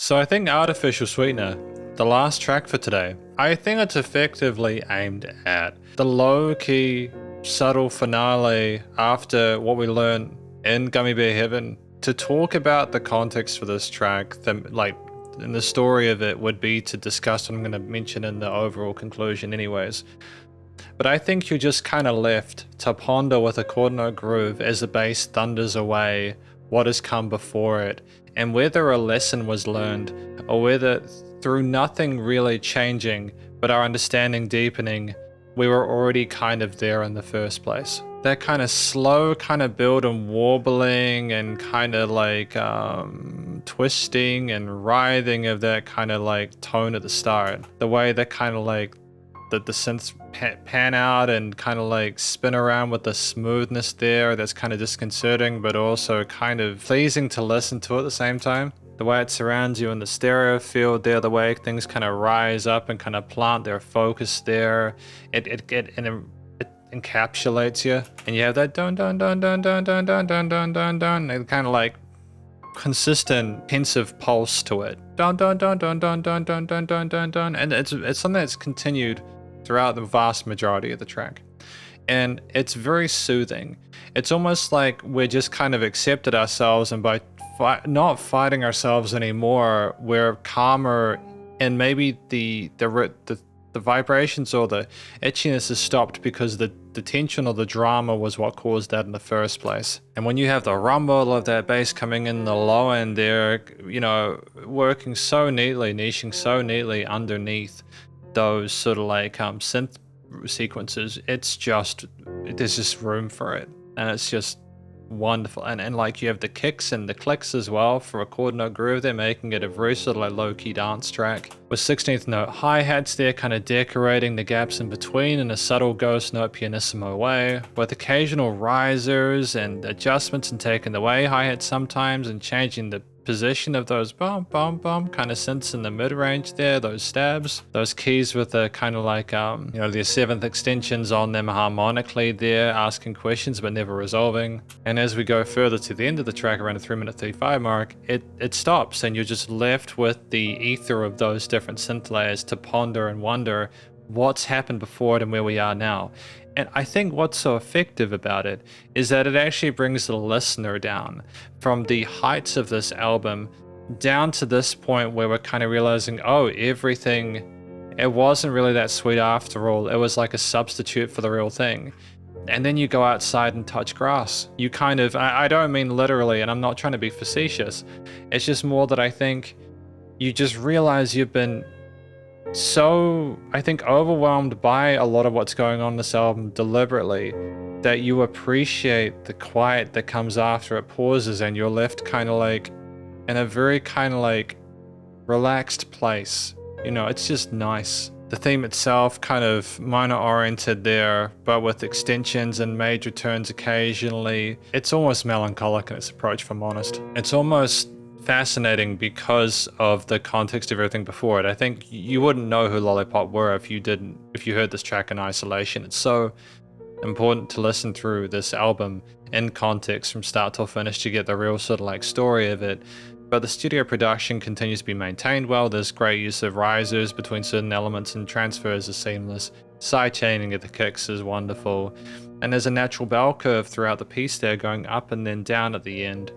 So I think Artificial Sweetener, the last track for today, I think it's effectively aimed at the low-key, subtle finale after what we learned in Gummy Bear Heaven. To talk about the context for this track, and the story of it would be to discuss what I'm going to mention in the overall conclusion anyways. But I think you're just kind of left to ponder with a chord note groove as the bass thunders away what has come before it, and whether a lesson was learned, or whether through nothing really changing, but our understanding deepening, we were already kind of there in the first place. That kind of slow kind of build and warbling and kind of like twisting and writhing of that kind of like tone at the start. The way that kind of like the synths pan out and kind of like spin around with the smoothness there, that's kind of disconcerting but also kind of pleasing to listen to at the same time. The way it surrounds you in the stereo field there, the way things kind of rise up and kind of plant their focus there, it encapsulates you, and you have that dun dun dun dun dun dun dun dun dun dun dun, and kind of like consistent pensive pulse to it, dun dun dun dun dun dun dun dun dun dun dun, and it's something that's continued throughout the vast majority of the track, and it's very soothing. It's almost like we're just kind of accepted ourselves, and by not fighting ourselves anymore, we're calmer, and maybe the vibrations or the itchiness has stopped because the tension or the drama was what caused that in the first place. And when you have the rumble of that bass coming in the low end there, you know, working so neatly, niching so neatly underneath those sort of like synth sequences, it's just, there's just room for it, and it's just wonderful. And like you have the kicks and the clicks as well for a chord note groove. They're making it a very sort of like low-key dance track with 16th note hi-hats there kind of decorating the gaps in between in a subtle ghost note pianissimo way, with occasional risers and adjustments and taking away hi-hats sometimes and changing the position of those bum bum bum kind of synths in the mid-range there, those stabs, those keys with the kind of like you know, the 7th extensions on them harmonically there, asking questions but never resolving. And as we go further to the end of the track, around the 3:35 mark, it stops, and you're just left with the ether of those different synth layers to ponder and wonder what's happened before it and where we are now. And I think what's so effective about it is that it actually brings the listener down from the heights of this album down to this point where we're kind of realizing, oh, everything, it wasn't really that sweet after all. It was like a substitute for the real thing. And then you go outside and touch grass. You kind of, I don't mean literally, and I'm not trying to be facetious. It's just more that I think you just realize you've been so, I think, overwhelmed by a lot of what's going on in this album deliberately, that you appreciate the quiet that comes after it pauses, and you're left kind of like in a very kind of like relaxed place. You know, it's just nice. The theme itself kind of minor oriented there, but with extensions and major turns occasionally. It's almost melancholic in its approach, if I'm honest. It's almost fascinating because of the context of everything before it. I think you wouldn't know who Lollipop were if you heard this track in isolation. It's so important to listen through this album in context from start till finish to get the real sort of like story of it. But the studio production continues to be maintained well. There's great use of risers between certain elements and transfers are seamless. Sidechaining of the kicks is wonderful. And there's a natural bell curve throughout the piece there, going up and then down at the end.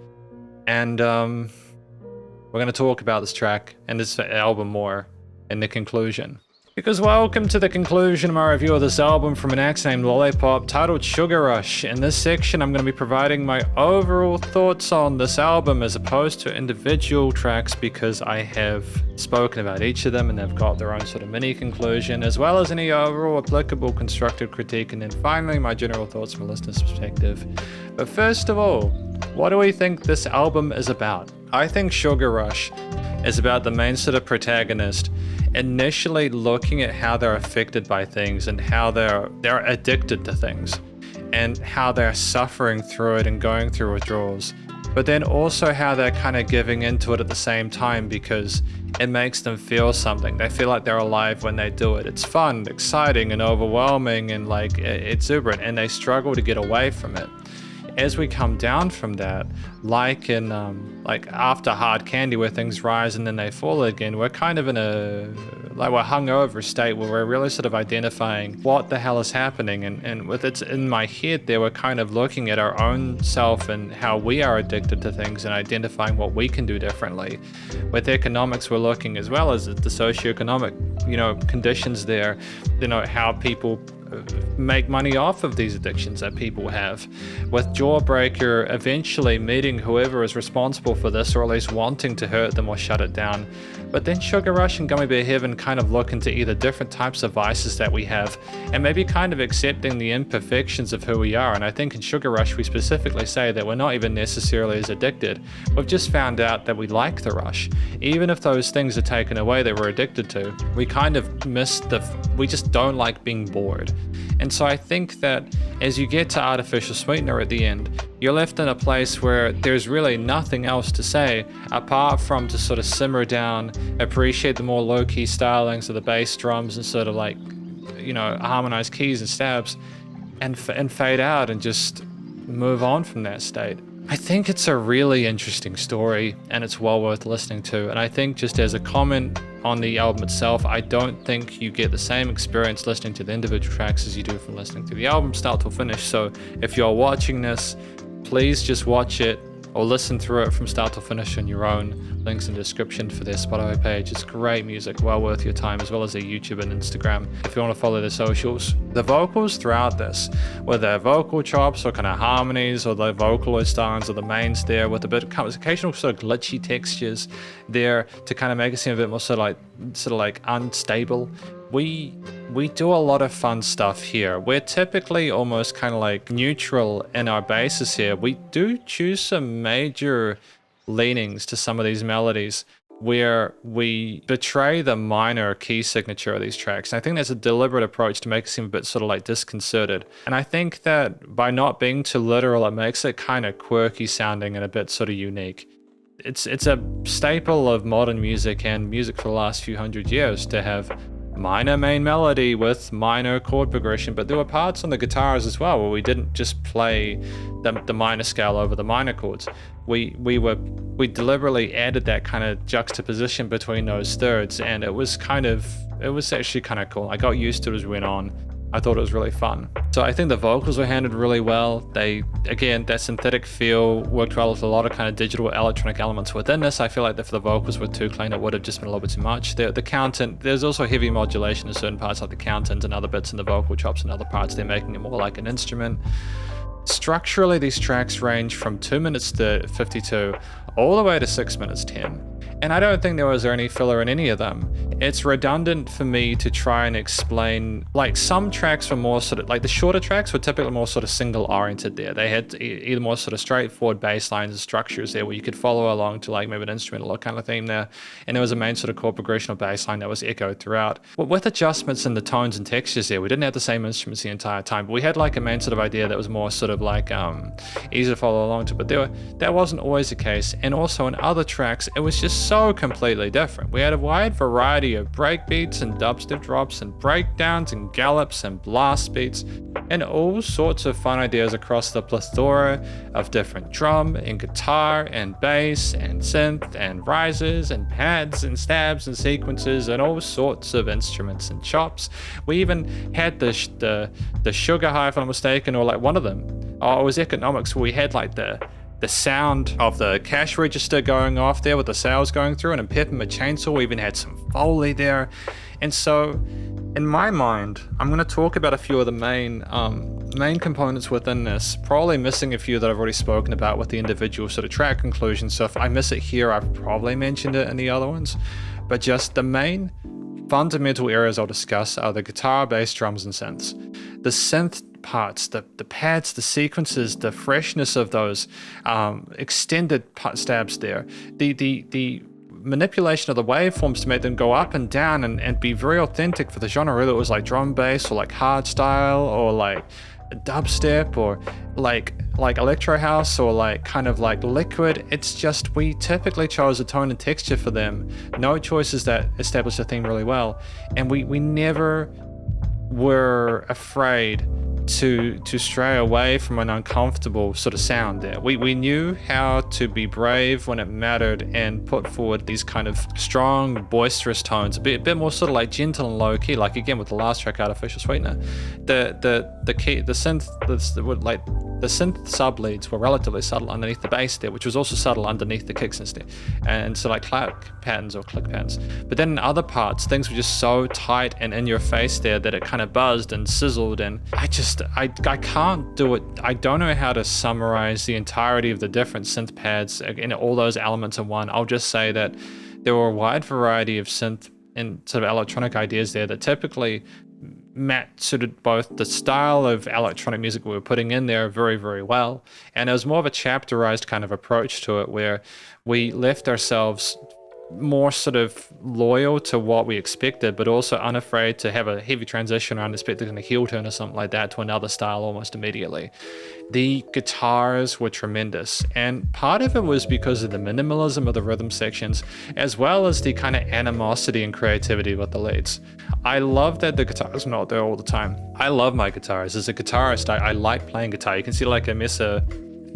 And we're going to talk about this track and this album more in the conclusion. Because welcome to the conclusion of my review of this album from an act named Lollipop, titled Sugar Rush. In this section, I'm going to be providing my overall thoughts on this album as opposed to individual tracks, because I have spoken about each of them and they've got their own sort of mini conclusion, as well as any overall applicable constructive critique, and then finally my general thoughts from a listener's perspective. But first of all, what do we think this album is about? I think Sugar Rush is about the main sort of protagonist initially looking at how they're affected by things and how they're addicted to things and how they're suffering through it and going through withdrawals, but then also how they're kind of giving into it at the same time because it makes them feel something. They feel like they're alive when they do it. It's fun, exciting, and overwhelming and like exuberant, and they struggle to get away from it. As we come down from that, like in like after Hard Candy where things rise and then they fall again, we're kind of in a we're hungover state where we're really sort of identifying what the hell is happening, and with it's in my head there, we're kind of looking at our own self and how we are addicted to things and identifying what we can do differently. With economics, we're looking as well as the socioeconomic, you know, conditions there, you know, how people make money off of these addictions that people have. With Jawbreaker eventually meeting whoever is responsible for this, or at least wanting to hurt them or shut it down. But then Sugar Rush and Gummy Bear Heaven kind of look into either different types of vices that we have and maybe kind of accepting the imperfections of who we are. And I think in Sugar Rush we specifically say that we're not even necessarily as addicted. We've just found out that we like the rush. Even if those things are taken away that we're addicted to, we kind of we just don't like being bored. And so I think that as you get to Artificial Sweetener at the end, you're left in a place where there's really nothing else to say apart from to sort of simmer down, appreciate the more low-key stylings of the bass drums and sort of like, you know, harmonized keys and stabs, and fade out and just move on from that state. I think it's a really interesting story and it's well worth listening to. And I think just as a comment on the album itself, I don't think you get the same experience listening to the individual tracks as you do from listening to the album start till finish. So if you're watching this, please just watch it or listen through it from start to finish on your own. Links in the description for their Spotify page. It's great music, well worth your time, as well as their YouTube and Instagram if you want to follow their socials. The vocals throughout this, whether they're vocal chops or kind of harmonies or the vocaloid stylings or the mains there with a bit of occasional sort of glitchy textures there to kind of make it seem a bit more sort of like unstable. We do a lot of fun stuff here. We're typically almost kind of like neutral in our bases here. We do choose some major leanings to some of these melodies where we betray the minor key signature of these tracks. And I think that's a deliberate approach to make it seem a bit sort of like disconcerted. And I think that by not being too literal, it makes it kind of quirky sounding and a bit sort of unique. It's a staple of modern music and music for the last few hundred years to have minor main melody with minor chord progression, but there were parts on the guitars as well where we didn't just play the minor scale over the minor chords. We deliberately added that kind of juxtaposition between those thirds, and it was actually kind of cool. I got used to it as we went on. I thought it was really fun. So I think the vocals were handled really well. Again, that synthetic feel worked well with a lot of kind of digital electronic elements within this. I feel like if the vocals were too clean, it would have just been a little bit too much. The countant, there's also heavy modulation in certain parts like the countant and other bits in the vocal chops and other parts. They're making it more like an instrument. Structurally, these tracks range from 2 minutes to 52 all the way to 6 minutes 10. And I don't think there was any filler in any of them. it's redundant for me to try and explain, like some tracks were more sort of, like the shorter tracks were typically more sort of single oriented there. They had either more sort of straightforward bass lines and structures there where you could follow along to like maybe an instrumental or kind of theme there. And there was a main sort of chord progression or bass line that was echoed throughout. But with adjustments in the tones and textures there, we didn't have the same instruments the entire time, but we had like a main sort of idea that was more sort of like easy to follow along to, but that wasn't always the case. And also in other tracks, it was just so completely different. We had a wide variety of breakbeats and dubstep drops and breakdowns and gallops and blast beats and all sorts of fun ideas across the plethora of different drum and guitar and bass and synth and rises and pads and stabs and sequences and all sorts of instruments and chops. We even had the sugar high, if I'm not mistaken, or like one of them. Oh, it was economics, where we had like the sound of the cash register going off there with the sales going through, and in Peppermint Chainsaw we even had some Foley there. And so in my mind, I'm going to talk about a few of the main components within this, probably missing a few that I've already spoken about with the individual sort of track conclusions. So if I miss it here, I've probably mentioned it in the other ones, but just the main fundamental areas I'll discuss are the guitar, bass, drums, and synths. The synth parts, the pads, the sequences, the freshness of those extended stabs there, the manipulation of the waveforms to make them go up and down and be very authentic for the genre, whether it was like drum bass or like hard style or like dubstep or like electro house or like kind of like liquid. It's just, we typically chose a tone and texture for them, no choices that established the theme really well, and we never were afraid to stray away from an uncomfortable sort of sound there. We knew how to be brave when it mattered and put forward these kind of strong, boisterous tones, a bit more sort of like gentle and low key, like again with the last track, Artificial Sweetener. The synth sub leads were relatively subtle underneath the bass there, which was also subtle underneath the kicks instead, and so like clap patterns or click patterns. But then in other parts, things were just so tight and in your face there that it kind of buzzed and sizzled, and I can't do it. I don't know how to summarize the entirety of the different synth pads and all those elements in one. I'll just say that there were a wide variety of synth and sort of electronic ideas there that typically suited both the style of electronic music we were putting in there very, very well, and it was more of a chapterized kind of approach to it, where we left ourselves more sort of loyal to what we expected, but also unafraid to have a heavy transition or unexpected kind of heel turn or something like that to another style almost immediately. The guitars were tremendous, and part of it was because of the minimalism of the rhythm sections, as well as the kind of animosity and creativity with the leads. I love that the guitars are not there all the time. I love my guitars. As a guitarist, I like playing guitar. You can see like a Mesa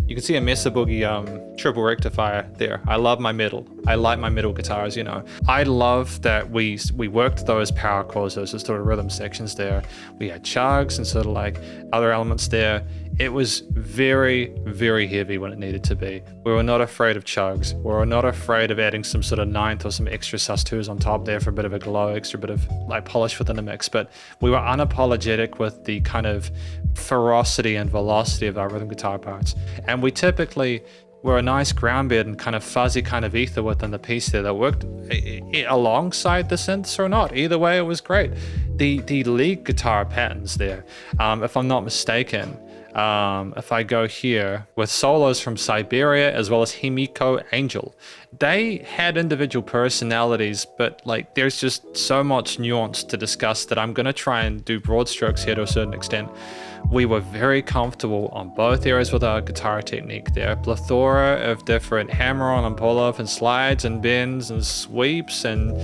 Boogie triple rectifier there. I love my middle. I like my middle guitars, you know. I love that we worked those power chords, those sort of rhythm sections there. We had chugs and sort of like other elements there. It was very, very heavy when it needed to be. We were not afraid of chugs. We were not afraid of adding some sort of ninth or some extra sus2s on top there for a bit of a glow, extra bit of like polish within the mix. But we were unapologetic with the kind of ferocity and velocity of our rhythm guitar parts. And we typically were a nice ground bed and kind of fuzzy kind of ether within the piece there that worked alongside the synths or not. Either way, it was great. The lead guitar patterns there, if I'm not mistaken, if I go here with solos from Siberia as well as Himiko Angel, they had individual personalities, but like there's just so much nuance to discuss that I'm going to try and do broad strokes here to a certain extent. We were very comfortable on both areas with our guitar technique there. A plethora of different hammer-on and pull-off and slides and bends and sweeps and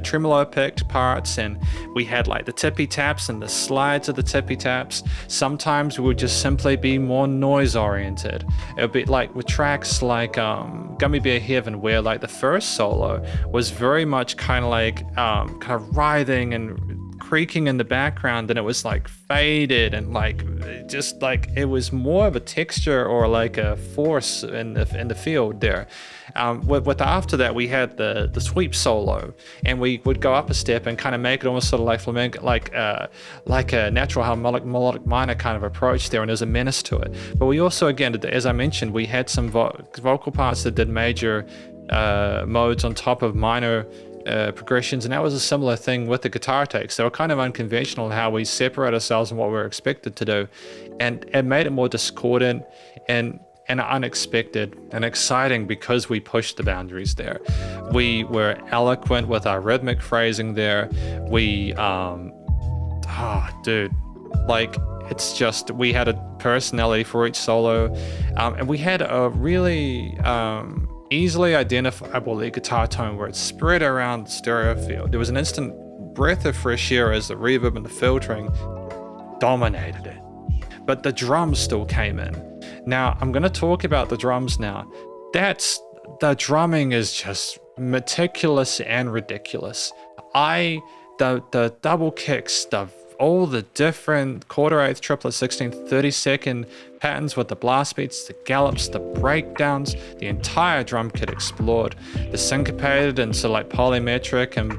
tremolo picked parts, and we had like the tippy taps and the slides of the tippy taps. Sometimes we would just simply be more noise oriented. It would be like with tracks like Gummy Bear Heaven, where like the first solo was very much kind of writhing and creaking in the background, and it was like faded and like just like it was more of a texture or like a force in the field there. With after that we had the sweep solo, and we would go up a step and kind of make it almost sort of like flamenco, like a natural harmonic melodic minor kind of approach there, and there's a menace to it. But we also, again, as I mentioned, we had some vocal parts that did major modes on top of minor progressions, and that was a similar thing with the guitar takes. They were kind of unconventional in how we separate ourselves and what we were expected to do, and it made it more discordant and unexpected and exciting because we pushed the boundaries there. We were eloquent with our rhythmic phrasing there. We dude, like, it's just, we had a personality for each solo, and we had a really easily identifiable lead guitar tone where it spread around the stereo field. There was an instant breath of fresh air as the reverb and the filtering dominated it. But the drums still came in. Now, I'm going to talk about the drums now. The drumming is just meticulous and ridiculous. The double kicks, all the different quarter eighth, triplet, 16th, 32nd patterns with the blast beats, the gallops, the breakdowns, the entire drum kit explored. The syncopated and so like polymetric and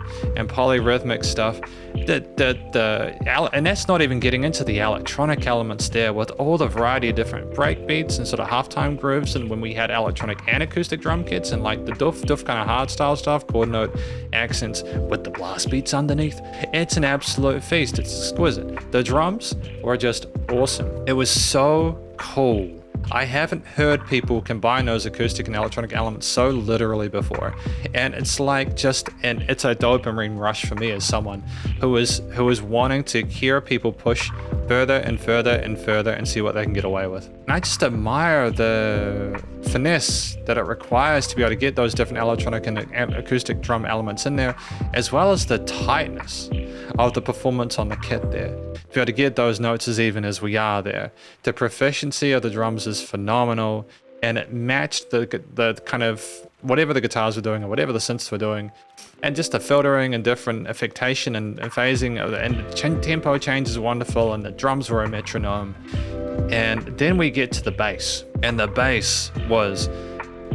polyrhythmic stuff. And that's not even getting into the electronic elements there with all the variety of different break beats and sort of halftime grooves, and when we had electronic and acoustic drum kits and like the doof kind of hard style stuff, chord note accents with the blast beats underneath. It's an absolute feast. It's exquisite. The drums were just awesome. It was so cool. I haven't heard people combine those acoustic and electronic elements so literally before, and it's like it's a dopamine rush for me as someone who is wanting to hear people push further and further and further and see what they can get away with. And I just admire the finesse that it requires to be able to get those different electronic and acoustic drum elements in there, as well as the tightness of the performance on the kit there. To be able to get those notes as even as we are there. The proficiency of the drums is phenomenal, and it matched the kind of whatever the guitars were doing or whatever the synths were doing, and just the filtering and different affectation and phasing and the tempo change is wonderful, and the drums were a metronome. And then we get to the bass, and the bass was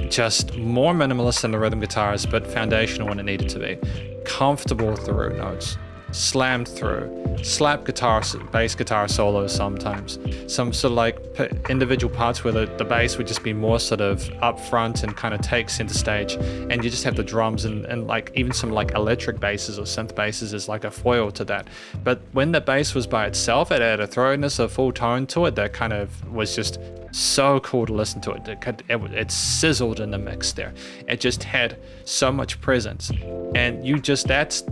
just more minimalist than the rhythm guitars, but foundational when it needed to be. Comfortable with the root notes, slammed through, slap guitar, bass guitar solos sometimes, some sort of like individual parts where the bass would just be more sort of up front and kind of take center stage, and you just have the drums and like even some like electric basses or synth basses as like a foil to that. But when the bass was by itself, it had a throatiness, a full tone to it that kind of was just so cool to listen to. It sizzled in the mix there. It just had so much presence, and that's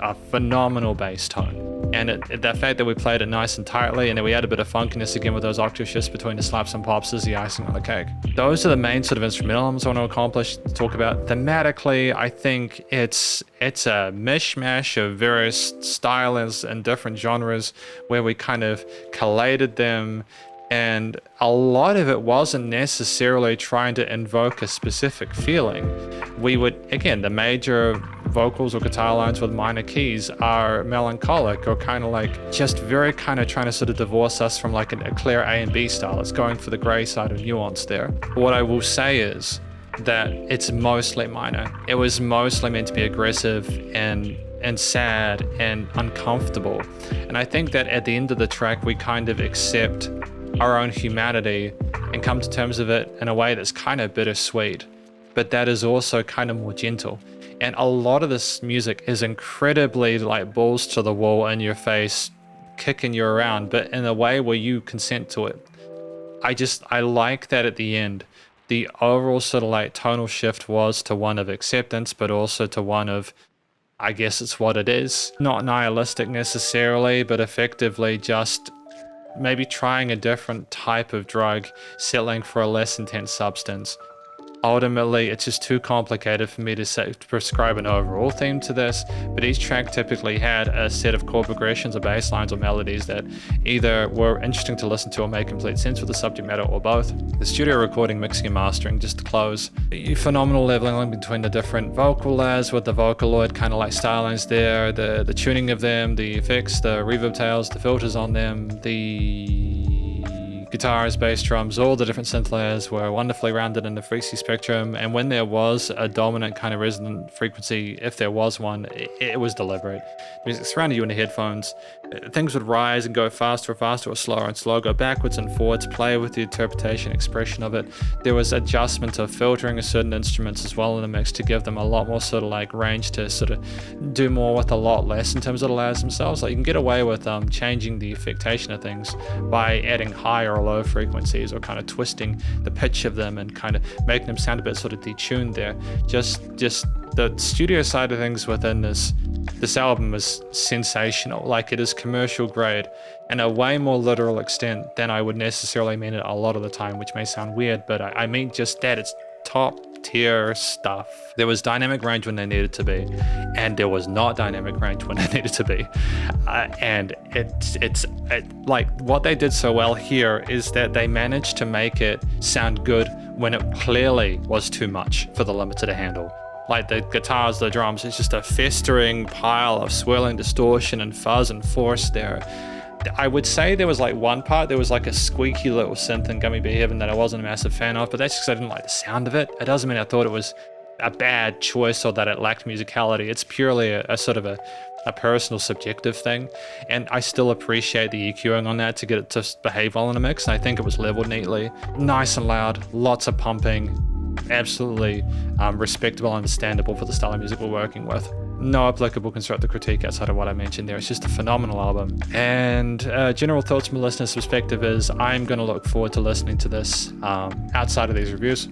a phenomenal bass tone. And the fact that we played it nice and tightly, and then we had a bit of funkiness again with those octave shifts between the slaps and pops is the icing on the cake. Those are the main sort of instrumental elements I want to talk about. Thematically, I think it's a mishmash of various styles and different genres where we kind of collated them, and a lot of it wasn't necessarily trying to invoke a specific feeling. We would, again, the major vocals or guitar lines with minor keys are melancholic or kind of like just very kind of trying to sort of divorce us from like a clear A and B style. It's going for the gray side of nuance there. What I will say is that it's mostly minor. It was mostly meant to be aggressive and sad and uncomfortable. And I think that at the end of the track, we kind of accept our own humanity and come to terms with it in a way that's kind of bittersweet, but that is also kind of more gentle. And a lot of this music is incredibly like balls to the wall, in your face, kicking you around, but in a way where you consent to it. I like that at the end, the overall sort of like tonal shift was to one of acceptance, but also to one of, I guess it's what it is. Not nihilistic necessarily, but effectively just maybe trying a different type of drug, settling for a less intense substance. Ultimately, it's just too complicated for me to prescribe an overall theme to this, but each track typically had a set of chord progressions or bass lines or melodies that either were interesting to listen to or made complete sense with the subject matter, or both. The studio recording, mixing and mastering, just to close, phenomenal leveling between the different vocal layers with the Vocaloid kind of like stylings there, the tuning of them, the effects, the reverb tails, the filters on them, the Guitars, bass, drums, all the different synth layers were wonderfully rounded in the frequency spectrum, and when there was a dominant kind of resonant frequency, if there was one, it was deliberate. Music surrounded you in the headphones. Things would rise and go faster and faster, or slower and slower, go backwards and forwards, play with the interpretation, expression of it. There was adjustment of filtering of certain instruments as well in the mix to give them a lot more sort of like range to sort of do more with a lot less in terms of the layers themselves. Like you can get away with changing the affectation of things by adding higher or low frequencies, or kind of twisting the pitch of them and kind of making them sound a bit sort of detuned there. Just the studio side of things within this album is sensational. Like, it is commercial grade in a way more literal extent than I would necessarily mean it a lot of the time, which may sound weird, but I mean just that. It's top tier stuff. There was dynamic range when they needed to be, and there was not dynamic range when they needed to be. And it's like what they did so well here is that they managed to make it sound good when it clearly was too much for the limiter to handle. Like the guitars, the drums, it's just a festering pile of swirling distortion and fuzz and force there. I would say there was like one part, there was like a squeaky little synth in Gummy Be Heaven that I wasn't a massive fan of, but that's because I didn't like the sound of it. It doesn't mean I thought it was a bad choice or that it lacked musicality. It's purely a sort of a personal subjective thing, and I still appreciate the EQing on that to get it to behave well in a mix, and I think it was leveled neatly. Nice and loud, lots of pumping, absolutely respectable and understandable for the style of music we're working with. No applicable constructive critique outside of what I mentioned there. It's just a phenomenal album. And general thoughts from a listener's perspective is I'm going to look forward to listening to this outside of these reviews.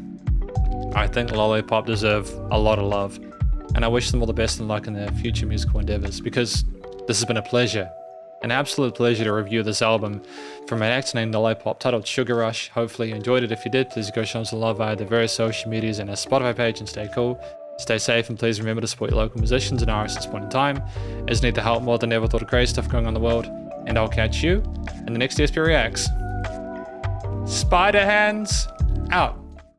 I think Lollipop deserve a lot of love, and I wish them all the best and luck in their future musical endeavors, because this has been a pleasure, an absolute pleasure to review this album from an act named Lollipop titled Sugar Rush. Hopefully you enjoyed it. If you did, please go show them some love via the various social medias and our Spotify page, and stay cool. Stay safe, and please remember to support your local musicians and artists at this point in time, as need the help more than ever with all the crazy stuff going on in the world. And I'll catch you in the next SP Reacts. Spiderhands out.